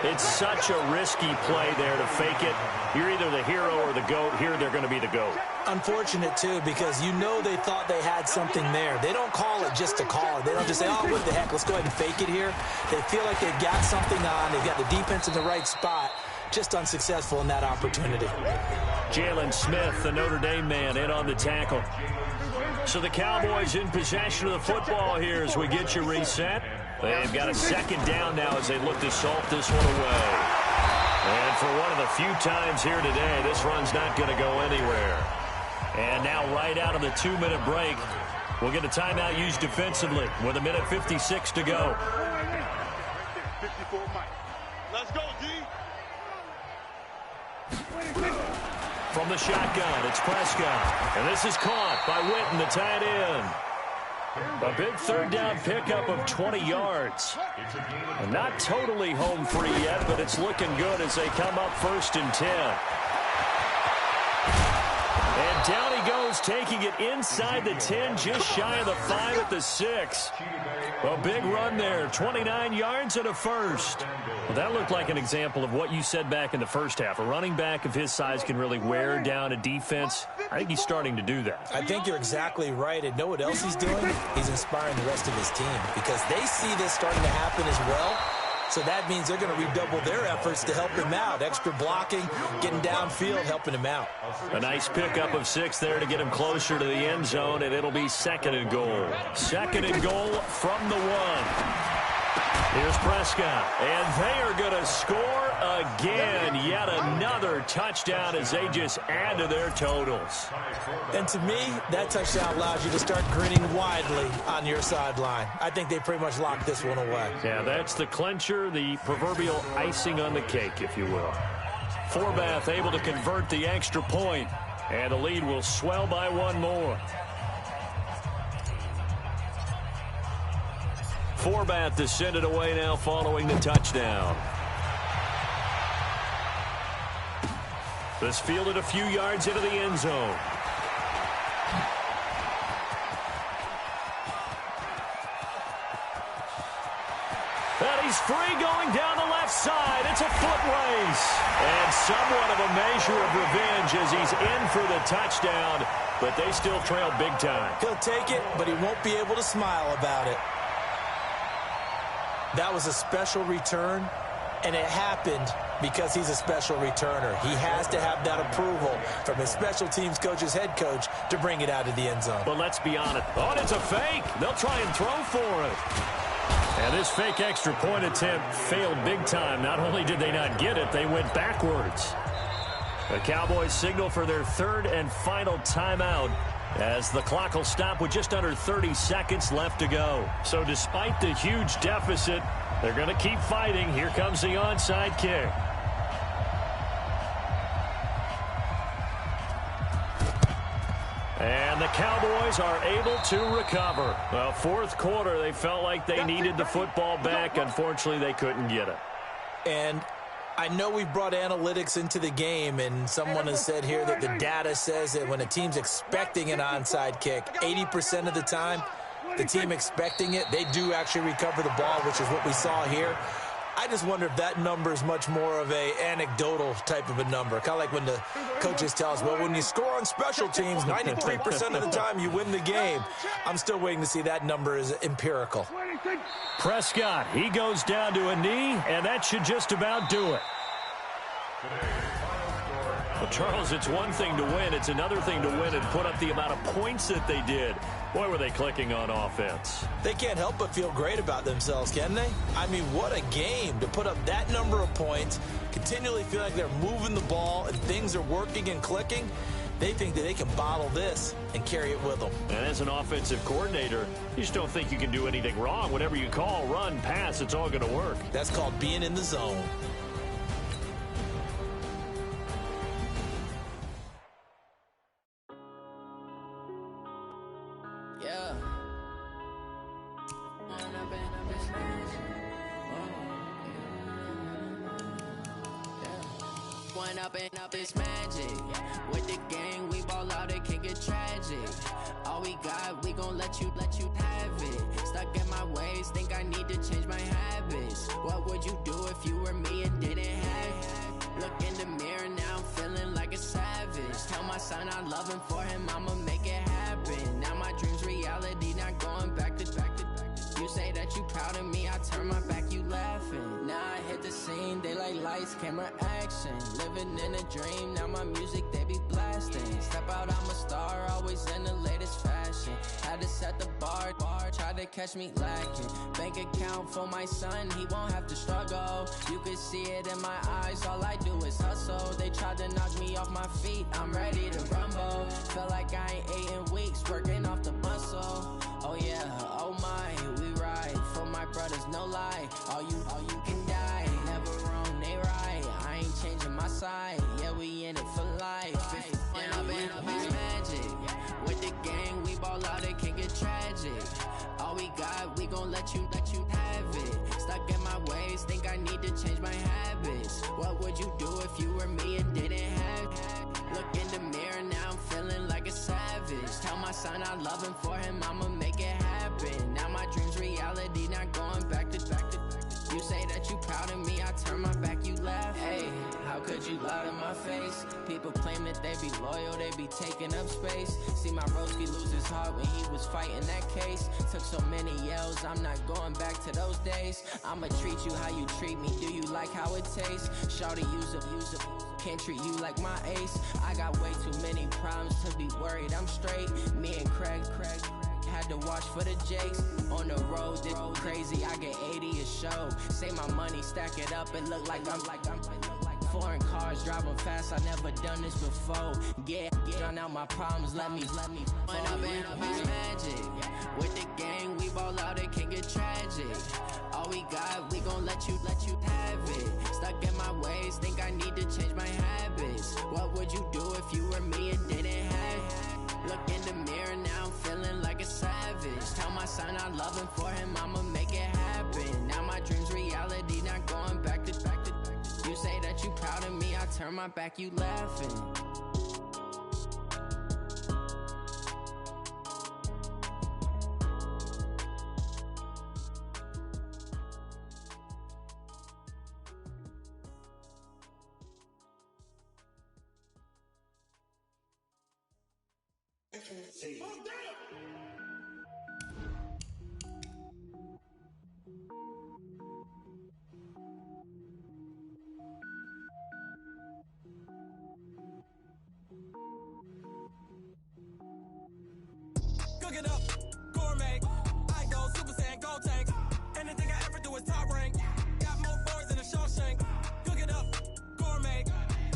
It's such a risky play there to fake it. You're either the hero or the GOAT. Here they're going to be the GOAT. Unfortunate, too, because you know they thought they had something there. They don't call it just to call it. They don't just say, oh, what the heck, let's go ahead and fake it here. They feel like they've got something on. They've got the defense in the right spot. Just unsuccessful in that opportunity. Jalen Smith, the Notre Dame man, in on the tackle. So the Cowboys in possession of the football here as we get you reset. They've got a second down now as they look to salt this one away. And for one of the few times here today, this run's not going to go anywhere. And now right out of the 2-minute break, we'll get a timeout used defensively with 1:56 to go. 54 Mike. Let's go, D. From the shotgun, it's Prescott. And this is caught by Witten, the tight end. A big third down pickup of 20 yards. And not totally home free yet, but it's looking good as they come up 1st and 10. And down he goes, taking it inside the 10, just shy of the 5 at the 6. A big run there, 29 yards and a first. Well, that looked like an example of what you said back in the first half. A running back of his size can really wear down a defense. I think he's starting to do that. I think you're exactly right. And know what else he's doing? He's inspiring the rest of his team because they see this starting to happen as well. So that means they're going to redouble their efforts to help him out. Extra blocking, getting downfield, helping him out. A nice pickup of 6 there to get him closer to the end zone, and it'll be 2nd and goal. 2nd and goal from the 1. Here's Prescott, and they are going to score again. Yet another touchdown as they just add to their totals. And to me, that touchdown allows you to start grinning widely on your sideline. I think they pretty much locked this one away. Yeah, that's the clincher, the proverbial icing on the cake, if you will. Forbath able to convert the extra point, and the lead will swell by 1 more. Forbath to send it away now following the touchdown. This fielded a few yards into the end zone. And he's free going down the left side. It's a foot race. And somewhat of a measure of revenge as he's in for the touchdown, but they still trail big time. He'll take it, but he won't be able to smile about it. That was a special return, and it happened because he's a special returner. He has to have that approval from his special teams coach's head coach to bring it out of the end zone. But let's be honest. Oh, it's a fake. They'll try and throw for it. And this fake extra point attempt failed big time. Not only did they not get it, they went backwards. The Cowboys signal for their 3rd and final timeout as the clock will stop with just under 30 seconds left to go. So despite the huge deficit, they're going to keep fighting. Here comes the onside kick. And the Cowboys are able to recover. Well, 4th quarter, they felt like they needed the football back. Unfortunately, they couldn't get it. And I know we've brought analytics into the game, and someone has said here that the data says that when a team's expecting an onside kick, 80% of the time, the team expecting it, they do actually recover the ball, which is what we saw here. I just wonder if that number is much more of a anecdotal type of a number. Kind of like when the coaches tell us, well, when you score on special teams, 93% of the time you win the game. I'm still waiting to see that number is empirical. Prescott, he goes down to a knee, and that should just about do it. Well, Charles, it's one thing to win. It's another thing to win and put up the amount of points that they did. Boy, were they clicking on offense. They can't help but feel great about themselves, can they? I mean, what a game to put up that number of points, continually feel like they're moving the ball and things are working and clicking. They think that they can bottle this and carry it with them. And as an offensive coordinator, you just don't think you can do anything wrong. Whatever you call, run, pass, it's all going to work. That's called being in the zone. Up is magic. With the gang, we ball out, it can get tragic. All we got, we gon' let you have it. Stuck in my ways, think I need to change my habits. What would you do if you were me and didn't have it? Look in the mirror, now I'm feeling like a savage. Tell my son I love him, for him I'ma make it happen. Now my dream's reality, not going back to. You say that you proud of me, I turn my back, you laughing. Now I hit the scene, they like lights, camera, action. Living in a dream, now my music, they be blasting. Step out, I'm a star, always in the latest fashion. Had to set the bar, try to catch me lacking. Bank account for my son, he won't have to struggle. You can see it in my eyes, all I do is hustle. They tried to knock me off my feet, I'm ready to rumble. Feel like I ain't ate in weeks, working off the muscle. Oh yeah, oh my, we ride for my brothers, no lie. All you can die, never wrong, they right. I ain't changing my side, yeah, we in it for life. When up is magic. With the gang, we ball out, it can get tragic. All we got, we gon' let you have it. Stuck in my ways, think I need to change my habits. What would you do if you were me and didn't have it? Look in the mirror, now I'm feeling like a savage. Tell my son I love him, for him I'ma make it happen. Now my dream's reality, not going back to. You say that you proud of me, I turn my back, you laugh. Hey, how could you lie to my face? People claim that they be loyal, they be taking up space. See my broski lose his heart when he was fighting that case. Took so many yells, I'm not going back to those days. I'ma treat you how you treat me, do you like how it tastes? Shawty, use up, can't treat you like my ace. I got way too many problems to be worried, I'm straight. Me and Craig had to watch for the Jakes. On the road, this crazy, I get 80 a show. Say my money, stack it up, it look like I'm foreign cars, driving fast, I never done this before. Get drown out my problems, let me When up is magic. With the gang, we ball out, it can get tragic. All we got, we gon' let you have it. Stuck in my ways, think I need to change my habits. What would you do if you were me and didn't have it? Look in the mirror, now I'm feeling like a savage. Tell my son I love him, for him I'ma make it happen. Now my dream's reality, not going back to. You say that you proud of me, I turn my back, you laughing. Cook it up, gourmet. I go Super Saiyan, gold tank. Anything I ever do is top rank. Got more boys than a Shawshank. Cook it up, gourmet.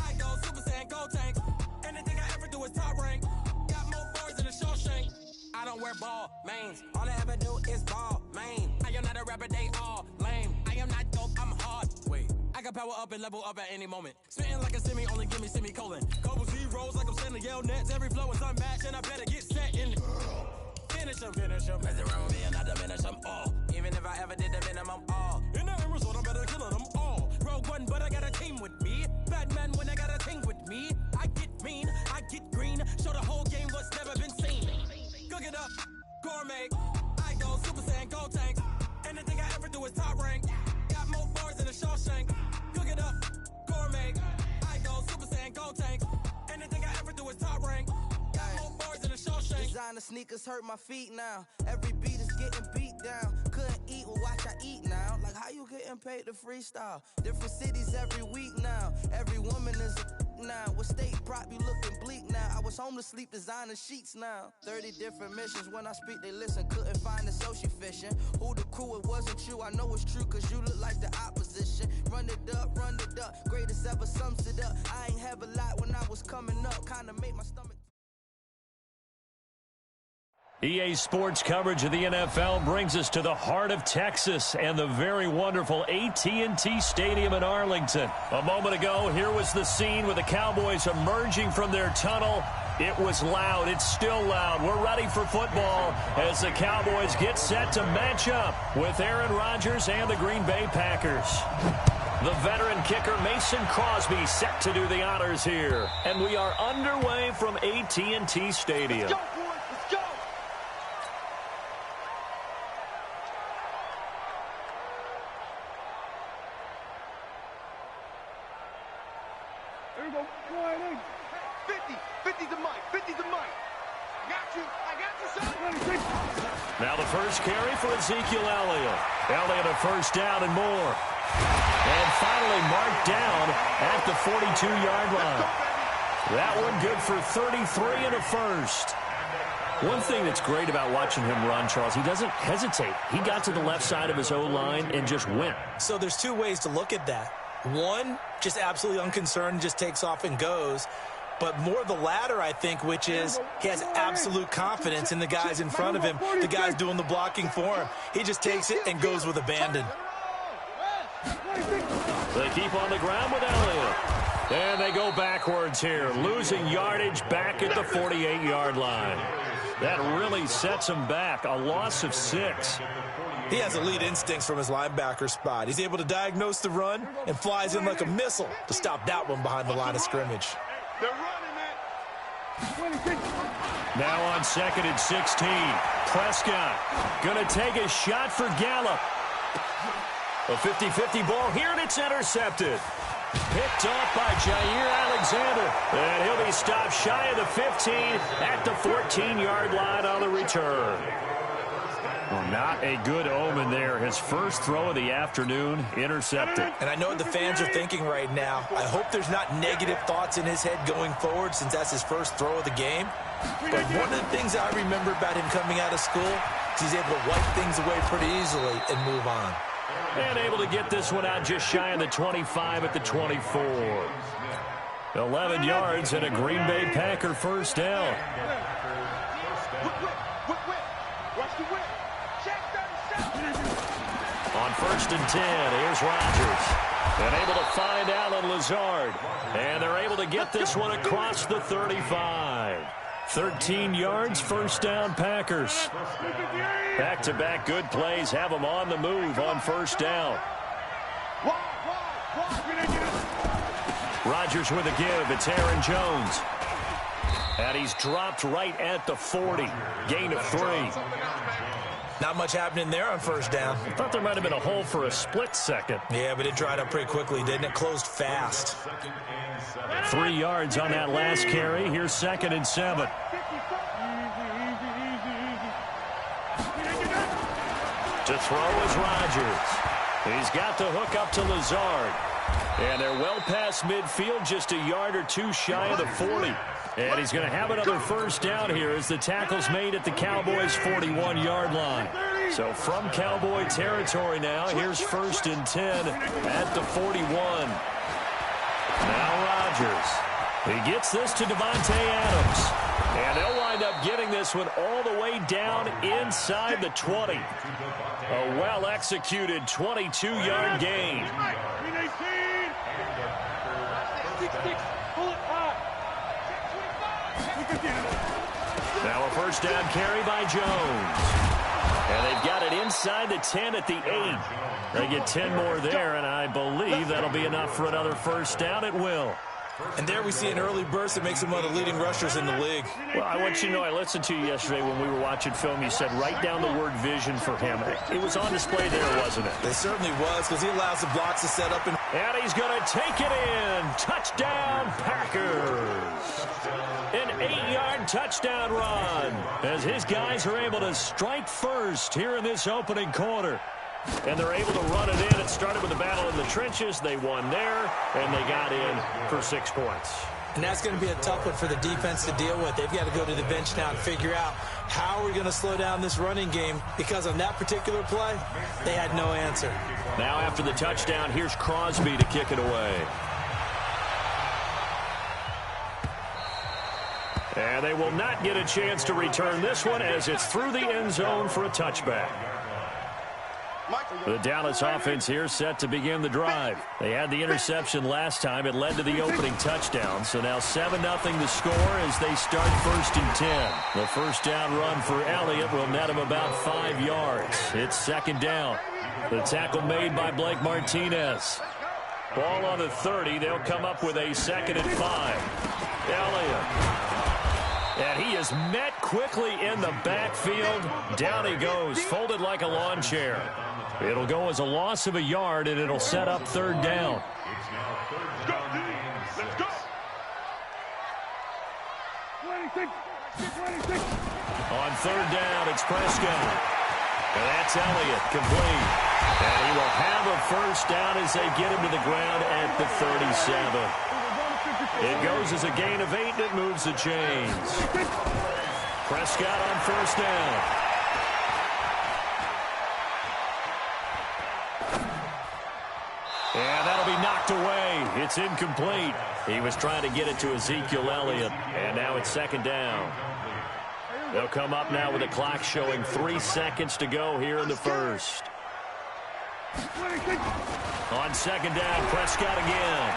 I go Super Saiyan, gold tank. Anything I ever do is top rank. Got more boys than a Shawshank. I don't wear ball mains. All I ever do is ball main. I am not a rapper, they all lame. I am not dope, I'm hard. Wait, I can power up and level up at any moment. Spitting like a semi, only give me semicolon. Couple zeros like I'm sending yell nets. Every flow is unmatched and I better get set in. Finish him. Mess around with me and I diminish them all. Even if I ever did the minimum all. In the end result, I'm better killing them all. Rogue one, but I got a team gourmet. I go Super Saiyan, go tank. Anything I ever do is top rank. Got more bars than a Shawshank. Cook it up, gourmet. I go Super Saiyan, go tank. Anything I ever do is top rank. Got more bars than a Shawshank. Designer sneakers hurt my feet now. Every beat is getting beat down. Couldn't eat, well watch I eat now. Like how you getting paid to freestyle? Different cities every week now. Every woman is a now. With state prop you looking bleak now. I was home to sleep designer sheets now. 30 different missions. When I speak they listen. Couldn't find it so she fishing. Who the crew, it wasn't you. I know it's true cause you look like the opposition. Run it up, greatest ever sums it up. I ain't have a lot when I was coming up. Kinda made my stomach. EA Sports coverage of the NFL brings us to the heart of Texas and the very wonderful AT&T Stadium in Arlington. A moment ago, here was the scene with the Cowboys emerging from their tunnel. It was loud. It's still loud. We're ready for football as the Cowboys get set to match up with Aaron Rodgers and the Green Bay Packers. The veteran kicker Mason Crosby set to do the honors here. And we are underway from AT&T Stadium. Let's go, boys. Let's go. There we go. Quiet in. 50's the mic. 50's the mic. I got you, son. Now the first carry for Ezekiel Elliott. Elliott a first down and more. And finally marked down at the 42-yard line. That one good for 33 and a first. One thing that's great about watching him run, Charles, he doesn't hesitate. He got to the left side of his O-line and just went. So there's two ways to look at that. One, just absolutely unconcerned, just takes off and goes. But more the latter, I think, which is he has absolute confidence in the guys in front of him, the guys doing the blocking for him. He just takes it and goes with abandon. They keep on the ground with Elliott. And they go backwards here, losing yardage back at the 48-yard line. That really sets him back, a loss of 6. He has elite instincts from his linebacker spot. He's able to diagnose the run and flies in like a missile to stop that one behind the line of scrimmage. They're running it. Now on 2nd and 16. Prescott going to take a shot for Gallup. A 50-50 ball here, and it's intercepted. Picked off by Jair Alexander. And he'll be stopped shy of the 15 at the 14-yard line on the return. Well, not a good omen there. His first throw of the afternoon intercepted. And I know what the fans are thinking right now. I hope there's not negative thoughts in his head going forward since that's his first throw of the game. But one of the things I remember about him coming out of school is he's able to wipe things away pretty easily and move on. And able to get this one out just shy of the 25 at the 24. 11 yards and a Green Bay Packer first down. Watch the whip. Check 37. On 1st and 10, here's Rodgers. And able to find Allen Lazard. And they're able to get this one across the 35. 13 yards, first down Packers. Back-to-back good plays have them on the move on first down. Rodgers with a give. It's Aaron Jones. And he's dropped right at the 40. Gain of 3. Not much happening there on first down. I thought there might have been a hole for a split second. Yeah, but it dried up pretty quickly, didn't it? Closed fast. 3 yards on that last carry. Here's 2nd and 7. To throw is Rodgers. He's got the hook up to Lazard. And they're well past midfield, just a yard or two shy of the 40. And he's going to have another first down here as the tackle's made at the Cowboys' 41-yard line. So from Cowboy territory now, here's 1st and 10 at the 41. Now Rodgers. He gets this to Devontae Adams. And they'll wind up getting this one all the way down inside the 20. A well-executed 22-yard gain. Now a first down carry by Jones. And they've got it inside the 10 at the 8. They get 10 more there, and I believe that'll be enough for another first down. It will. And there we see an early burst that makes him one of the leading rushers in the league. Well, I want you to know, I listened to you yesterday when we were watching film. You said write down the word vision for him. It was on display there, wasn't it? It certainly was, because he allows the blocks to set up. And he's going to take it in. Touchdown, Packers. An 8-yard touchdown run as his guys are able to strike first here in this opening quarter. And they're able to run it in. It started with a battle in the trenches. They won there, and they got in for 6 points. And that's going to be a tough one for the defense to deal with. They've got to go to the bench now and figure out how are we going to slow down this running game, because on that particular play, they had no answer. Now after the touchdown, here's Crosby to kick it away. And they will not get a chance to return this one as it's through the end zone for a touchback. The Dallas offense here set to begin the drive. They had the interception last time. It led to the opening touchdown. So now 7-0 the score as they start 1st and 10. The first down run for Elliott will net him about 5 yards. It's 2nd down. The tackle made by Blake Martinez. Ball on the 30. They'll come up with a 2nd and 5. Elliott. And he is met quickly in the backfield. Down he goes, folded like a lawn chair. It'll go as a loss of a yard, and it'll set up 3rd down. Let's go. 26. On 3rd down, it's Prescott. And that's Elliott, complete. And he will have a 1st down as they get him to the ground at the 37. It goes as a gain of 8, and it moves the chains. Prescott on 1st down. And that'll be knocked away. It's incomplete. He was trying to get it to Ezekiel Elliott, and now it's 2nd down. They'll come up now with a clock showing 3 seconds to go here in the first. On 2nd down, Prescott again.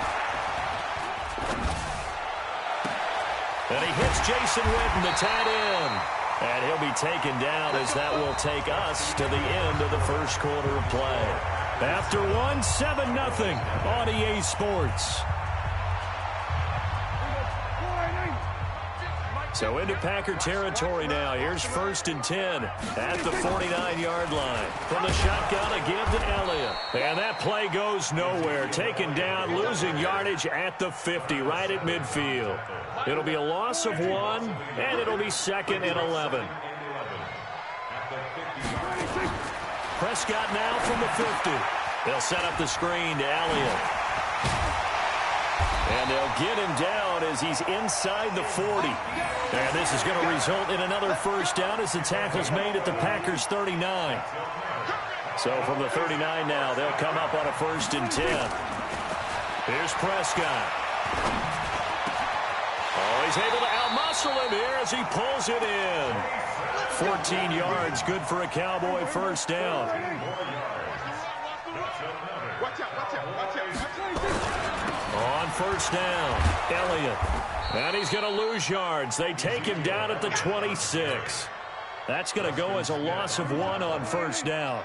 And he hits Jason Witten, the tight end. And he'll be taken down as that will take us to the end of the first quarter of play. After 7-0 on EA Sports. So into Packer territory now. Here's 1st and 10 at the 49-yard line. From the shotgun, a give to Elliott. And that play goes nowhere. Taken down, losing yardage at the 50, right at midfield. It'll be a loss of 1, and it'll be 2nd and 11. Prescott now from the 50. They'll set up the screen to Elliott. And they'll get him down as he's inside the 40. And this is going to result in another 1st down as the tackle's made at the Packers' 39. So from the 39 now, they'll come up on a 1st and 10. Here's Prescott. Oh, he's able to outmuscle him here as he pulls it in. 14 yards, good for a Cowboy 1st down. On 1st down, Elliott. And he's going to lose yards. They take him down at the 26. That's going to go as a loss of 1 on 1st down.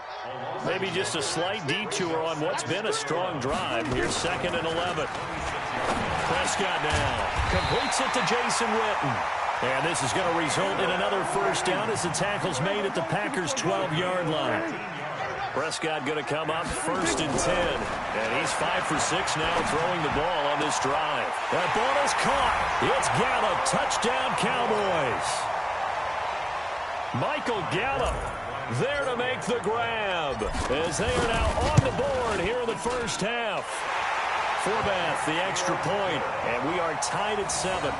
Maybe just a slight detour on what's been a strong drive. Here's 2nd and 11. Prescott now completes it to Jason Witten. And this is going to result in another 1st down as the tackle's made at the Packers' 12-yard line. Prescott going to come up 1st and 10. And he's 5 for 6 now throwing the ball on this drive. That ball is caught. It's Gallup. Touchdown, Cowboys. Michael Gallup there to make the grab as they are now on the board here in the first half. Forbath, the extra point, and we are tied at 7.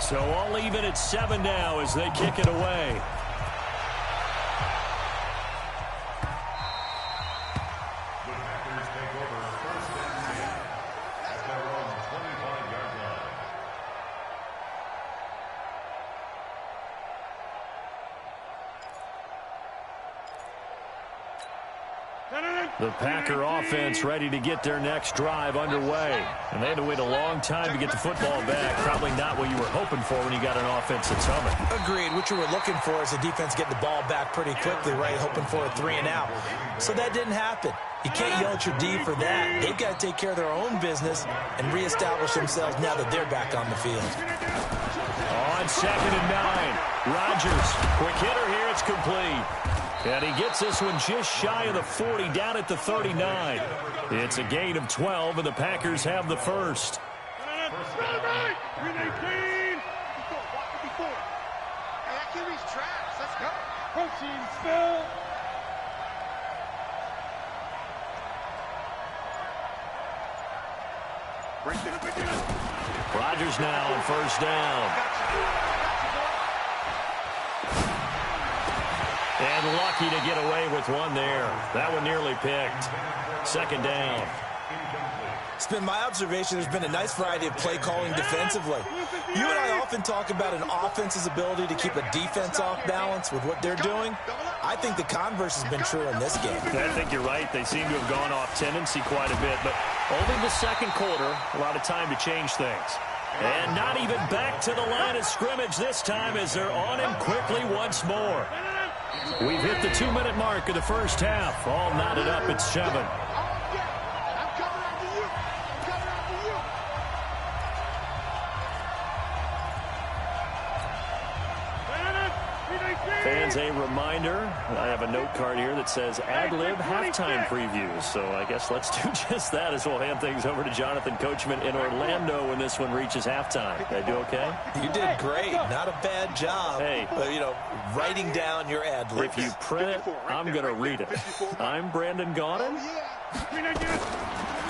So all even at 7 now as they kick it away. The Packer offense ready to get their next drive underway. And they had to wait a long time to get the football back. Probably not what you were hoping for when you got an offense that's humming. Agreed. What you were looking for is the defense getting the ball back pretty quickly, right? Hoping for a 3 and out. So that didn't happen. You can't yell at your D for that. They've got to take care of their own business and reestablish themselves now that they're back on the field. On 2nd and 9. Rodgers, quick hitter here. It's complete. And he gets this one just shy of the 40, down at the 39. It's a gain of 12, and the Packers have the first. Protein spill. Rodgers now on 1st down. And lucky to get away with one there. That one nearly picked. 2nd down. It's been my observation there's been a nice variety of play calling defensively. You and I often talk about an offense's ability to keep a defense off balance with what they're doing. I think the converse has been true in this game. I think you're right. They seem to have gone off tendency quite a bit, but only the 2nd quarter, a lot of time to change things. And not even back to the line of scrimmage this time as they're on him quickly once more. We've hit the 2-minute mark of the first half. All knotted up at 7. Fans, a reminder, I have a note card here that says ad-lib halftime previews. So I guess let's do just that as we'll hand things over to Jonathan Coachman in Orlando when this one reaches halftime. Did I do okay? You did great. Not a bad job. Hey. Writing down your ad-libs. If you print it, I'm going to read it. I'm Brandon Gaudin.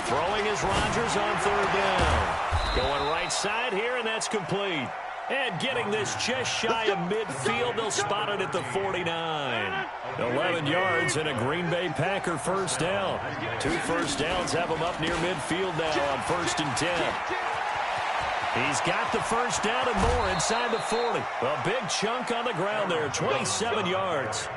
Throwing is Rodgers on 3rd down. Going right side here, and that's complete. And getting this just shy of midfield, they'll spot it at the 49. 11 yards and a Green Bay Packer 1st down. 2 first downs have them up near midfield now on 1st and 10. He's got the 1st down and more inside the 40. A big chunk on the ground there, 27 yards.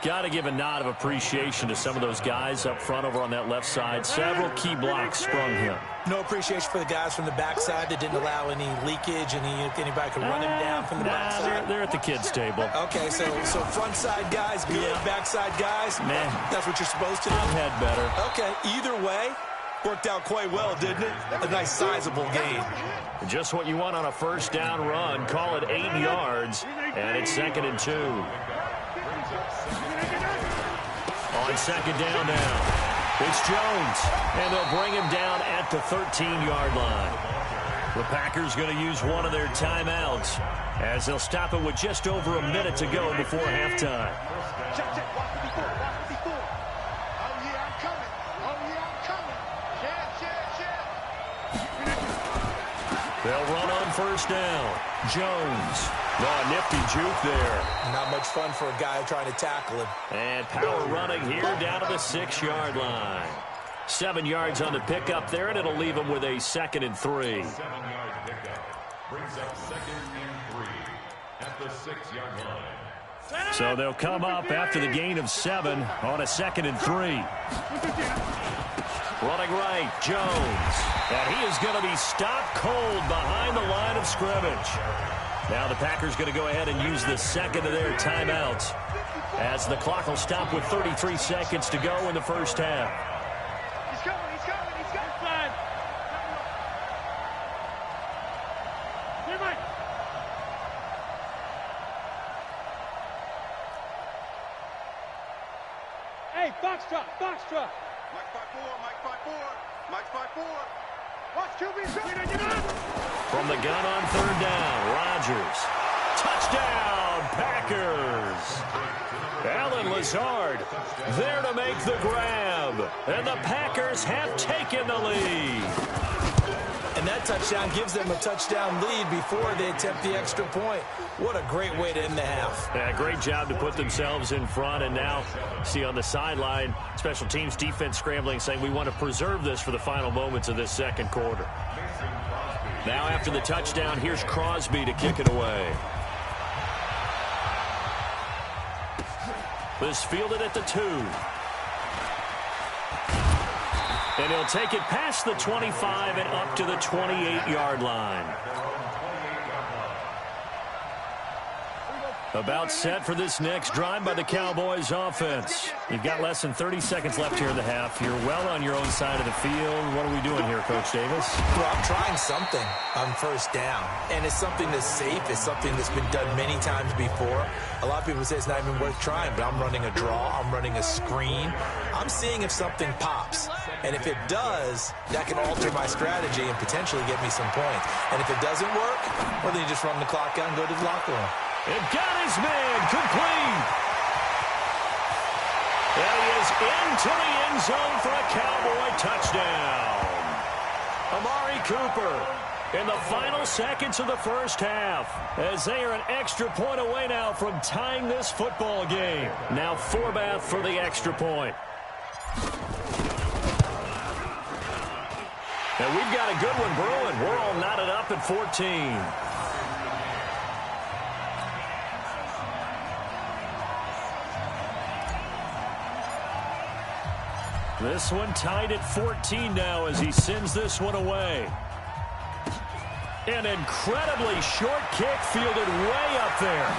Got to give a nod of appreciation to some of those guys up front over on that left side. Several key blocks sprung him. No appreciation for the guys from the backside that didn't allow any leakage, and anybody could run him down from the backside. They're at the kids' table. Okay, so front side guys, good. Yeah. Backside guys, that's what you're supposed to do. I've had better. Okay, either way, worked out quite well, didn't it? A nice sizable gain. Just what you want on a 1st down run. Call it 8 yards, and it's 2nd and 2. On 2nd down now, it's Jones, and they'll bring him down at the 13-yard line. The Packers going to use one of their timeouts as they'll stop it with just over a minute to go before halftime. They'll run on 1st down. Jones. Oh, nifty juke there. Not much fun for a guy trying to tackle him. And power running here down to the 6-yard line. 7 yards on the pickup there, and it'll leave him with a 2nd and 3. 7-yard pickup brings up 2nd and 3 at the 6-yard line. So they'll come up after the gain of 7 on a 2nd and 3. Running right, Jones. And he is going to be stopped cold behind the line of scrimmage. Now the Packers going to go ahead and use the 2nd of their timeouts as the clock will stop with 33 seconds to go in the first half. He's coming. Here, Mike. Hey, Foxtrot. Mike 5-4. Watch QB. From the gun on 3rd down, Rodgers. Touchdown, Packers. Alan Lazard there to make the grab. And the Packers have taken the lead. And that touchdown gives them a touchdown lead before they attempt the extra point. What a great way to end the half. Yeah, great job to put themselves in front. And now, see on the sideline, special teams defense scrambling, saying we want to preserve this for the final moments of this 2nd quarter. Now after the touchdown, here's Crosby to kick it away. This fielded at the 2. And he'll take it past the 25 and up to the 28-yard line. About set for this next drive by the Cowboys offense. You've got less than 30 seconds left here in the half. You're well on your own side of the field. What are we doing here, Coach Davis? Well, I'm trying something on first down. And it's something that's safe. It's something that's been done many times before. A lot of people say it's not even worth trying, but I'm running a draw. I'm running a screen. I'm seeing if something pops. And if it does, that can alter my strategy and potentially get me some points. And if it doesn't work, well, then you just run the clock out and go to the locker room. It got his man complete. And he is into the end zone for a Cowboy touchdown. Amari Cooper in the final seconds of the first half, as they are an extra point away now from tying this football game. Now Forbath for the extra point. And we've got a good one brewing. We're all knotted up at 14. This one tied at 14 now as he sends this one away. An incredibly short kick fielded way up there.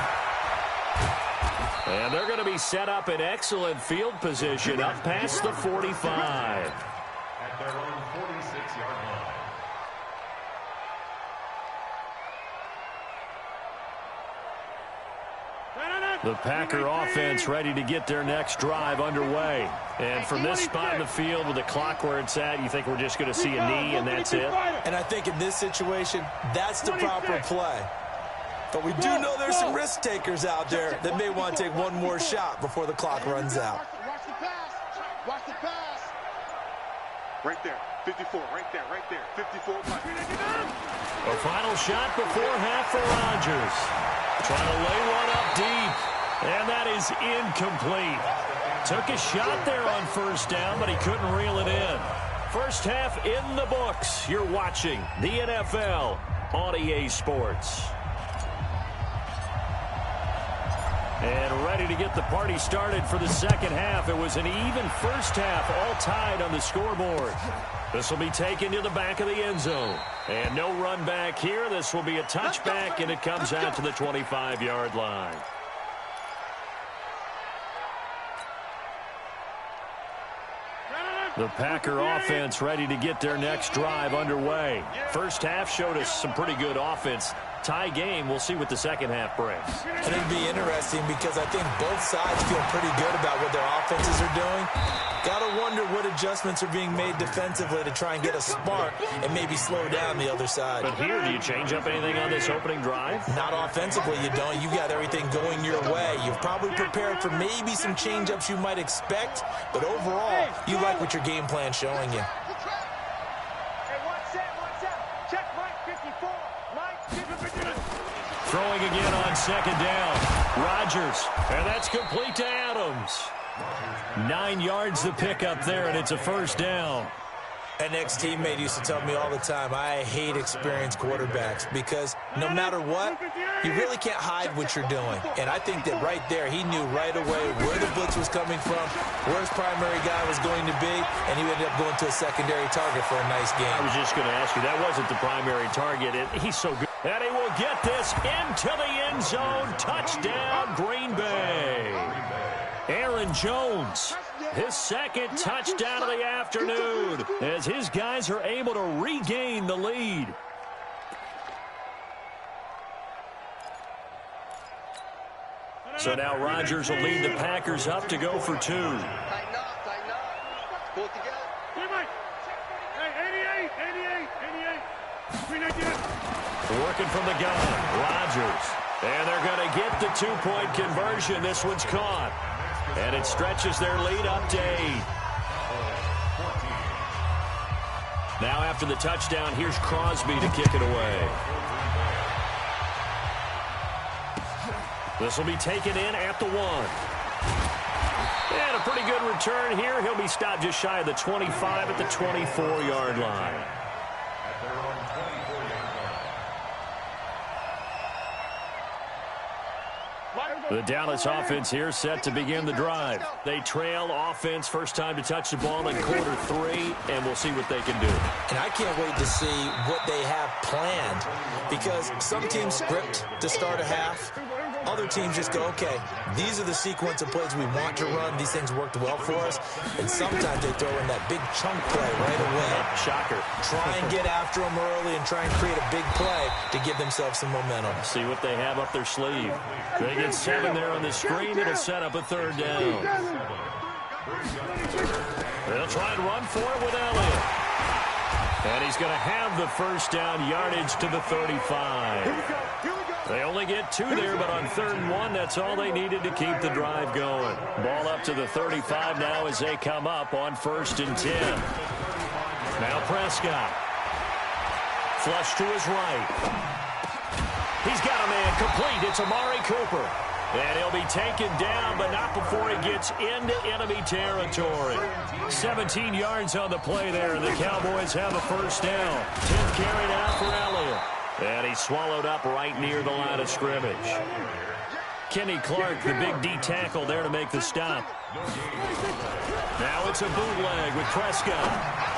And they're going to be set up in excellent field position up past the 45. At their own 46-yard line. The Packer offense ready to get their next drive underway. And from this spot in the field with the clock where it's at, you think we're just going to see a knee and that's it? And I think in this situation, that's the proper play. But we do know there's some risk takers out there that may want to take one more shot before the clock runs out. Watch the pass. Watch the pass. Right there. 54. Right there. 54. A final shot before half for Rodgers. Trying to lay one up deep. And that is incomplete. Took a shot there on first down, but he couldn't reel it in. First half in the books. You're watching the NFL on EA Sports. And ready to get the party started for the second half. It was an even first half, all tied on the scoreboard. This will be taken to the back of the end zone. And no run back here. This will be a touchback, and it comes out to the 25-yard line. The Packer offense ready to get their next drive underway. First half showed us some pretty good offense. Tie game. We'll see what the second half brings. And it'd be interesting because I think both sides feel pretty good about what their offenses are doing. Gotta wonder what adjustments are being made defensively to try and get a spark and maybe slow down the other side. But here, do you change up anything on this opening drive? Not offensively, you don't. You got everything going your way. You've probably prepared for maybe some change-ups you might expect, but overall, you like what your game plan's showing you. Throwing again on second down. Rodgers, and that's complete to Adams. 9 yards the pick up there, and it's a first down. An ex-teammate used to tell me all the time, I hate experienced quarterbacks because no matter what, you really can't hide what you're doing. And I think that right there, he knew right away where the blitz was coming from, where his primary guy was going to be, and he ended up going to a secondary target for a nice game. I was just going to ask you, that wasn't the primary target. He's so good. And he will get this into the end zone. Touchdown, Green Bay. Aaron Jones, his second touchdown of the afternoon, as his guys are able to regain the lead. So now Rodgers will lead the Packers up to go for two. Tighten up. Pull it together. Hey, 88. Working from the gun, Rodgers. And they're going to get the two-point conversion. This one's caught. And it stretches their lead up to 8. Now after the touchdown, here's Crosby to kick it away. This will be taken in at the 1. And a pretty good return here. He'll be stopped just shy of the 25 at the 24-yard line. At their own 24-yard line. The Dallas offense here set to begin the drive. They trail offense, first time to touch the ball in quarter 3, and we'll see what they can do. And I can't wait to see what they have planned, because some teams script to start a half. Other teams just go, okay, these are the sequence of plays we want to run. These things worked well for us. And sometimes they throw in that big chunk play right away. Shocker. Try and get after them early and try and create a big play to give themselves some momentum. See what they have up their sleeve. They get 7 there on the screen. It'll set up a third down. They'll try and run for it with Elliott. And he's going to have the first down, yardage to the 35. They only get 2 there, but on 3rd and 1, that's all they needed to keep the drive going. Ball up to the 35 now as they come up on 1st and 10. Now Prescott. Flush to his right. He's got a man complete. It's Amari Cooper. And he'll be taken down, but not before he gets into enemy territory. 17 yards on the play there, and the Cowboys have a first down. 10th carry now for Elliott. And he's swallowed up right near the line of scrimmage. Kenny Clark, the big D tackle there to make the stop. Now it's a bootleg with Prescott.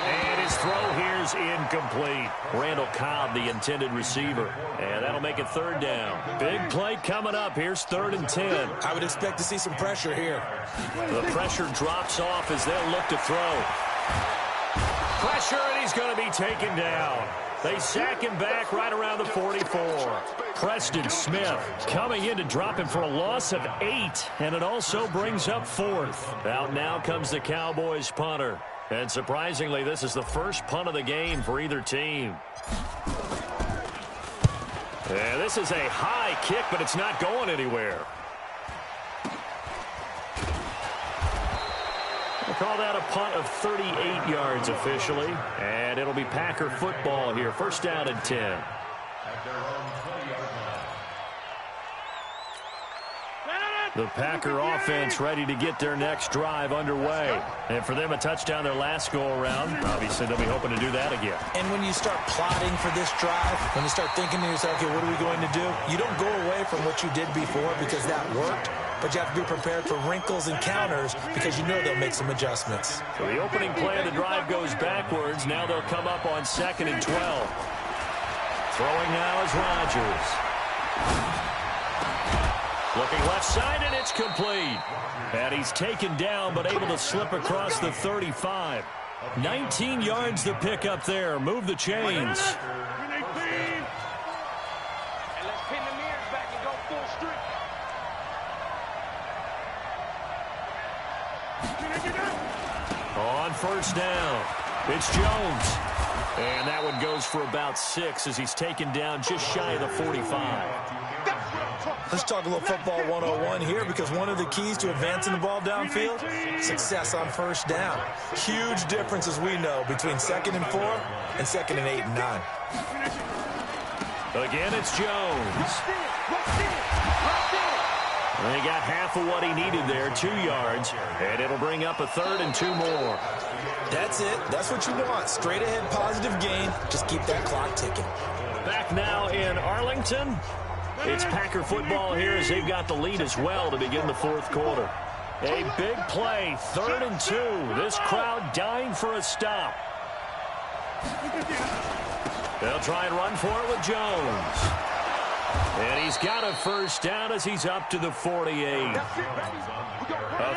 And his throw here is incomplete. Randall Cobb, the intended receiver. And that'll make it 3rd down. Big play coming up. Here's 3rd and 10. I would expect to see some pressure here. The pressure drops off as they'll look to throw. Pressure, and he's going to be taken down. They sack him back right around the 44. Preston Smith coming in to drop him for a loss of 8. And it also brings up 4th. Out now comes the Cowboys punter. And surprisingly, this is the first punt of the game for either team. And this is a high kick, but it's not going anywhere. We'll call that a punt of 38 yards officially. And it'll be Packer football here. 1st down and 10. The Packer offense ready to get their next drive underway. And for them, a touchdown their last go-around. Obviously, they'll be hoping to do that again. And when you start plotting for this drive, when you start thinking to yourself, okay, what are we going to do? You don't go away from what you did before because that worked. But you have to be prepared for wrinkles and counters because you know they'll make some adjustments. So the opening play of the drive goes backwards. Now they'll come up on 2nd and 12. Throwing now is Rodgers. Looking left side, and it's complete. And he's taken down, but able to slip across the 35. 19 yards to pick up there. Move the chains. On 1st down, it's Jones. And that one goes for about 6 as he's taken down just shy of the 45. Let's talk a little football 101 here, because one of the keys to advancing the ball downfield, success on 1st down. Huge difference, as we know, between 2nd and 4 and 2nd and 8 and 9. Again, it's Jones. And he got half of what he needed there, 2 yards, and it'll bring up a 3rd and 2 more. That's it. That's what you want. Straight ahead, positive gain. Just keep that clock ticking. Back now in Arlington. It's Packer football here as they've got the lead as well to begin the 4th quarter. A big play, 3rd and 2. This crowd dying for a stop. They'll try and run for it with Jones. And he's got a first down as he's up to the 48. A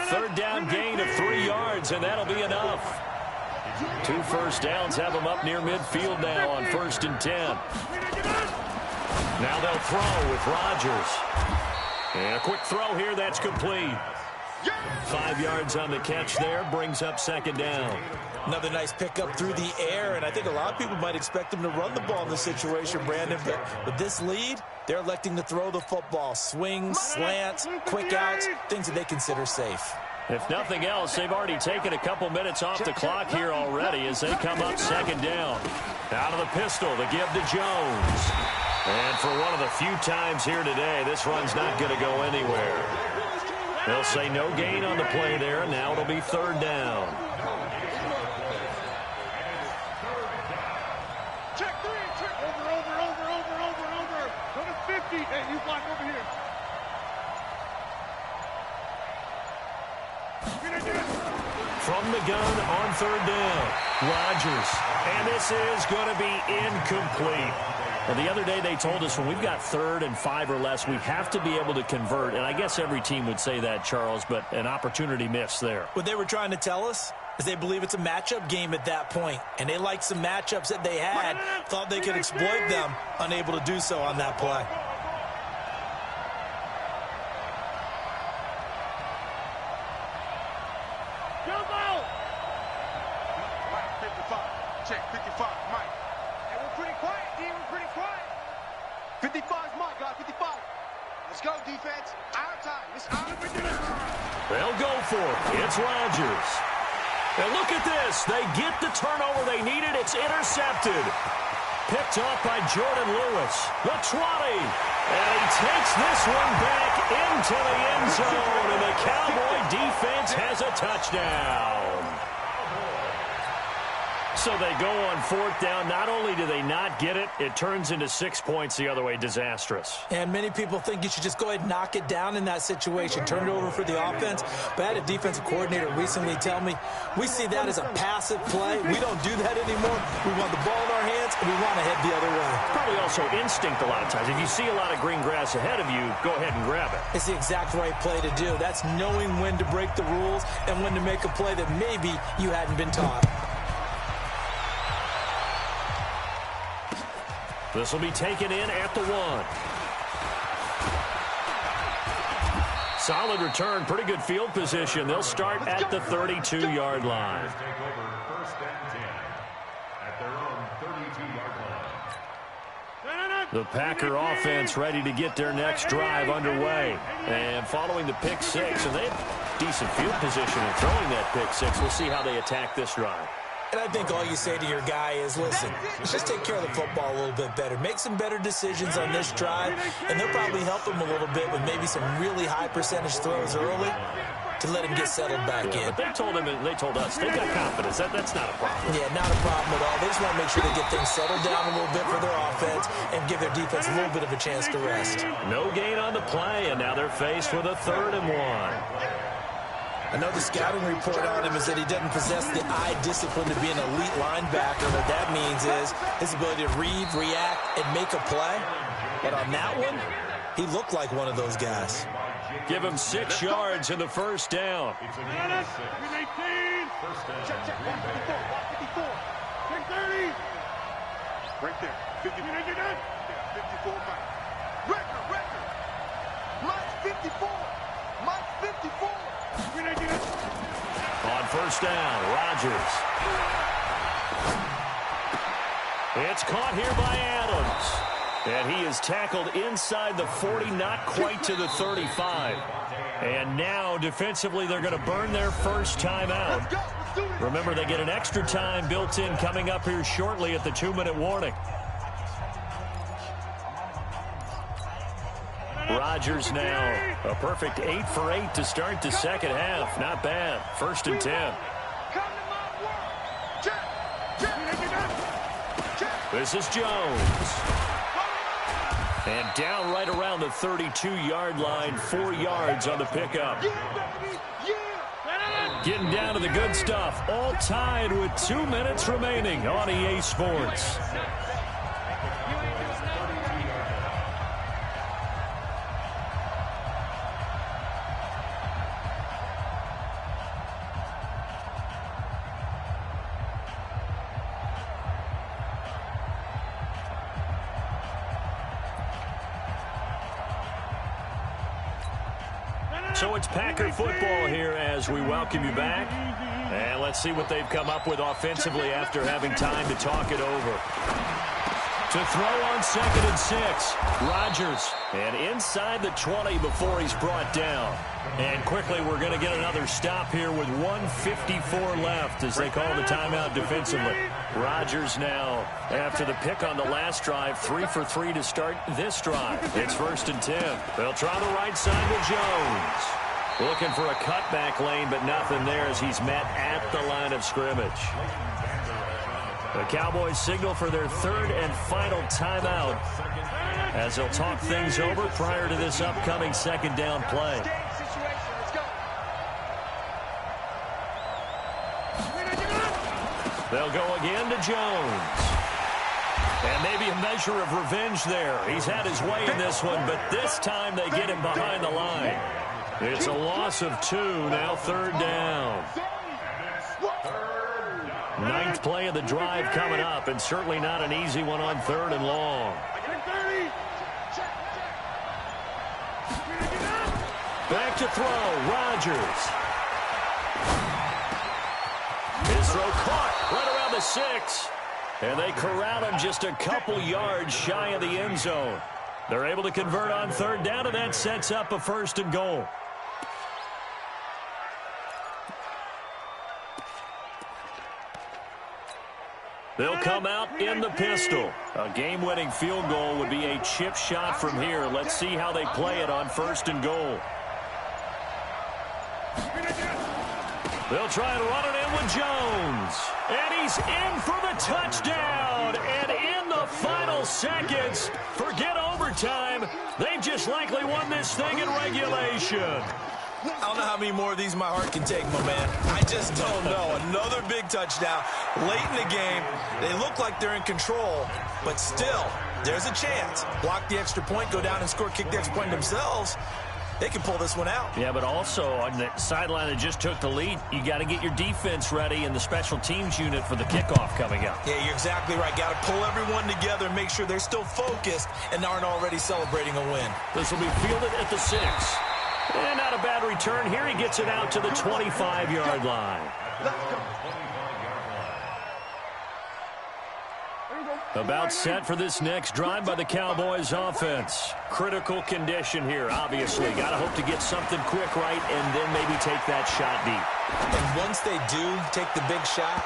3rd down gain of 3 yards, and that'll be enough. 2 first downs have him up near midfield now on 1st and 10. Now they'll throw with Rodgers. And a quick throw here, that's complete. 5 yards on the catch there, brings up 2nd down. Another nice pickup through the air, and I think a lot of people might expect him to run the ball in this situation, Brandon. But with this lead, they're electing to throw the football. Swings, slants, quick outs, things that they consider safe. If nothing else, they've already taken a couple minutes off the clock here already as they come up 2nd down. Out of the pistol, the give to Jones. And for one of the few times here today, this run's not going to go anywhere. They'll say no gain on the play there, and now it'll be 3rd down. Check 3, check. Over. Go to 50. Hey, you block over here. From the gun on third down, Rodgers. And this is going to be incomplete. Well, the other day they told us when we've got 3rd and 5 or less, we have to be able to convert. And I guess every team would say that, Charles, but an opportunity missed there. What they were trying to tell us is they believe it's a matchup game at that point. And they liked some matchups that they had, thought they could exploit them, unable to do so on that play. Check, 55, Mike. Hey, we're pretty quiet, D. We're pretty quiet. 55 is Mike, guys, 55. Let's go, defense. Our time. It's our They'll go for it. It's Rodgers. And look at this. They get the turnover they needed. It's intercepted. Picked off by Jordan Lewis. The 20. And he takes this one back into the end zone. And the Cowboy defense has a touchdown. So they go on 4th down. Not only do they not get it, it turns into 6 points the other way. Disastrous. And many people think you should just go ahead and knock it down in that situation. Turn it over for the offense. But I had a defensive coordinator recently tell me, we see that as a passive play. We don't do that anymore. We want the ball in our hands, and we want to head the other way. Probably also instinct a lot of times. If you see a lot of green grass ahead of you, go ahead and grab it. It's the exact right play to do. That's knowing when to break the rules and when to make a play that maybe you hadn't been taught. This will be taken in at the 1. Solid return, pretty good field position. They'll start at the 32-yard line. Take over 1st and 10 at their own 32-yard line. The Packer offense ready to get their next drive underway. And following the pick 6, and they have decent field position in throwing that pick 6. We'll see how they attack this drive. And I think all you say to your guy is, listen, let's just take care of the football a little bit better. Make some better decisions on this drive, and they'll probably help him a little bit with maybe some really high percentage throws early to let him get settled back in. But they told him, and they told us, they got confidence. That's not a problem. Yeah, not a problem at all. They just want to make sure they get things settled down a little bit for their offense and give their defense a little bit of a chance to rest. No gain on the play, and now they're faced with a 3rd and 1. Another scouting report on him is that he doesn't possess the eye discipline to be an elite linebacker. What that means is his ability to read, react, and make a play. But on that one, he looked like one of those guys. Give him 6 yards in the 1st down. Check, 54. Check 30. Right there. 50. Yeah, 54, Mike. Record. Mike 54. Mike 54. On 1st down, Rodgers. It's caught here by Adams. And he is tackled inside the 40, not quite to the 35. And now, defensively, they're going to burn their first timeout. Remember, they get an extra time built in coming up here shortly at the 2-minute warning. Rodgers now a perfect 8 for 8 to start the second half. Not bad. 1st and 10. This is Jones. And down right around the 32-yard line, 4 yards on the pickup. Getting down to the good stuff. All tied with 2 minutes remaining on EA Sports. So it's Packer football here as we welcome you back. And let's see what they've come up with offensively after having time to talk it over. To throw on 2nd and 6, Rodgers. And inside the 20 before he's brought down. And quickly we're going to get another stop here with 1:54 left as they call the timeout defensively. Rodgers now, after the pick on the last drive, 3 for 3 to start this drive. It's 1st and 10. They'll try the right side with Jones. Looking for a cutback lane, but nothing there as he's met at the line of scrimmage. The Cowboys signal for their 3rd and final timeout as they'll talk things over prior to this upcoming 2nd down play. They'll go again to Jones. And maybe a measure of revenge there. He's had his way in this one, but this time they get him behind the line. It's a loss of 2, now 3rd down. 9th play of the drive coming up, and certainly not an easy one on 3rd and long. Back to throw, Rodgers. His throw caught right around the 6. And they corral him just a couple yards shy of the end zone. They're able to convert on 3rd down, and that sets up a 1st and goal. They'll come out in the pistol. A game-winning field goal would be a chip shot from here. Let's see how they play it on 1st and goal. They'll try and run it in with Jones. And he's in for the touchdown. And in the final seconds, forget overtime. They've just likely won this thing in regulation. I don't know how many more of these my heart can take, my man. I just don't know. Another big touchdown. Late in the game, they look like they're in control, but still, there's a chance. Block the extra point, go down and score, kick the extra point themselves. They can pull this one out. Yeah, but also on the sideline that just took the lead, you got to get your defense ready and the special teams unit for the kickoff coming up. Yeah, you're exactly right. Got to pull everyone together and make sure they're still focused and aren't already celebrating a win. This will be fielded at the 6. And not a bad return. Here he gets it out to the 25-yard line. About set for this next drive by the Cowboys offense. Critical condition here, obviously. Got to hope to get something quick right and then maybe take that shot deep. And once they do take the big shot,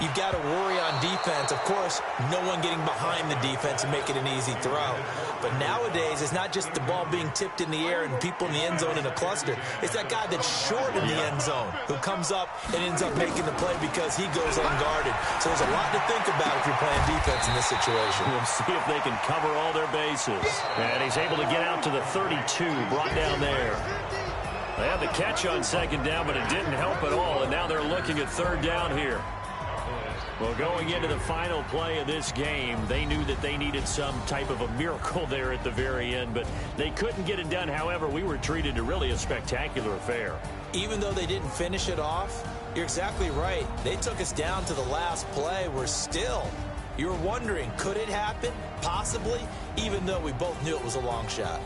you've got to worry on defense. Of course, no one getting behind the defense and make it an easy throw. But nowadays, it's not just the ball being tipped in the air and people in the end zone in a cluster. It's that guy that's short in the end zone who comes up and ends up making the play because he goes unguarded. So there's a lot to think about if you're playing defense in this situation. We'll see if they can cover all their bases. And he's able to get out to the 32, brought down there. They had the catch on 2nd down, but it didn't help at all. And now they're looking at 3rd down here. Well, going into the final play of this game, they knew that they needed some type of a miracle there at the very end, but they couldn't get it done. However, we were treated to really a spectacular affair. Even though they didn't finish it off, you're exactly right. They took us down to the last play. We're still, you're wondering, could it happen? Possibly, even though we both knew it was a long shot.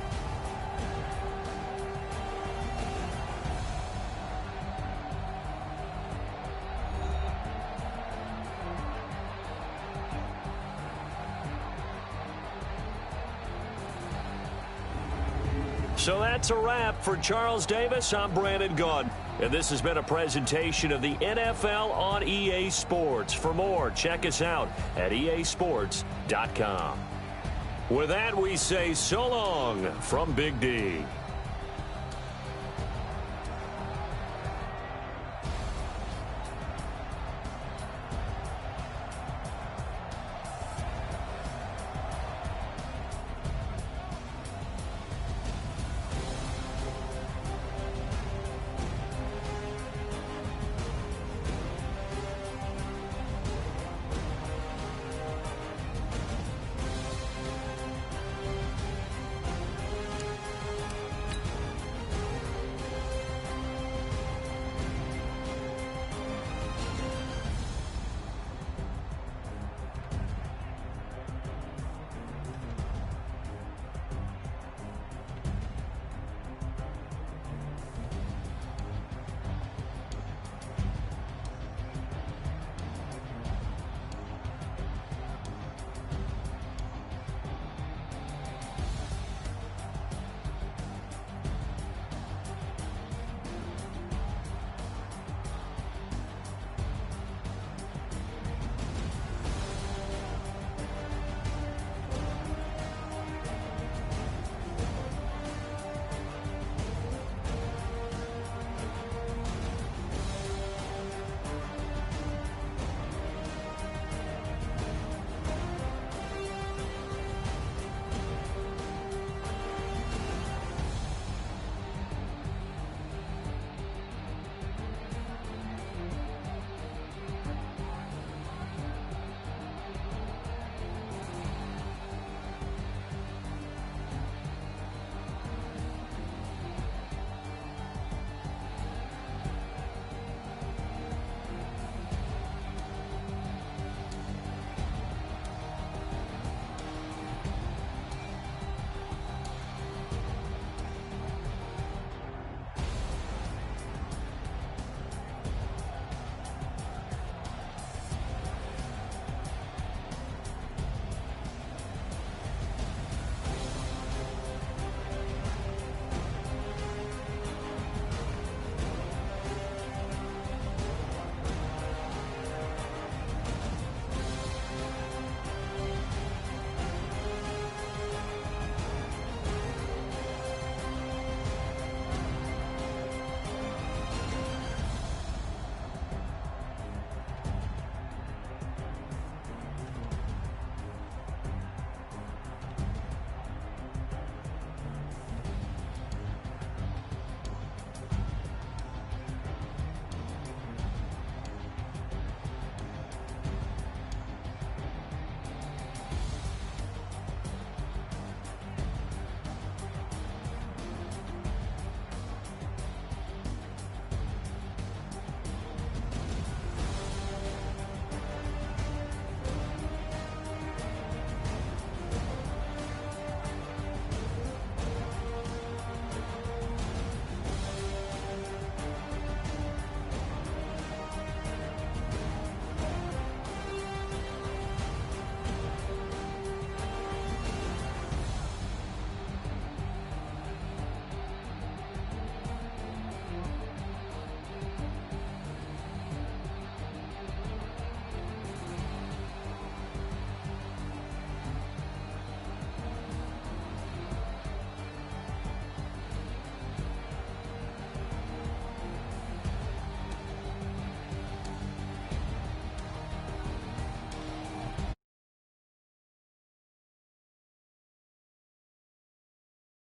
So that's a wrap for Charles Davis. I'm Brandon Gunn. And this has been a presentation of the NFL on EA Sports. For more, check us out at easports.com. With that, we say so long from Big D.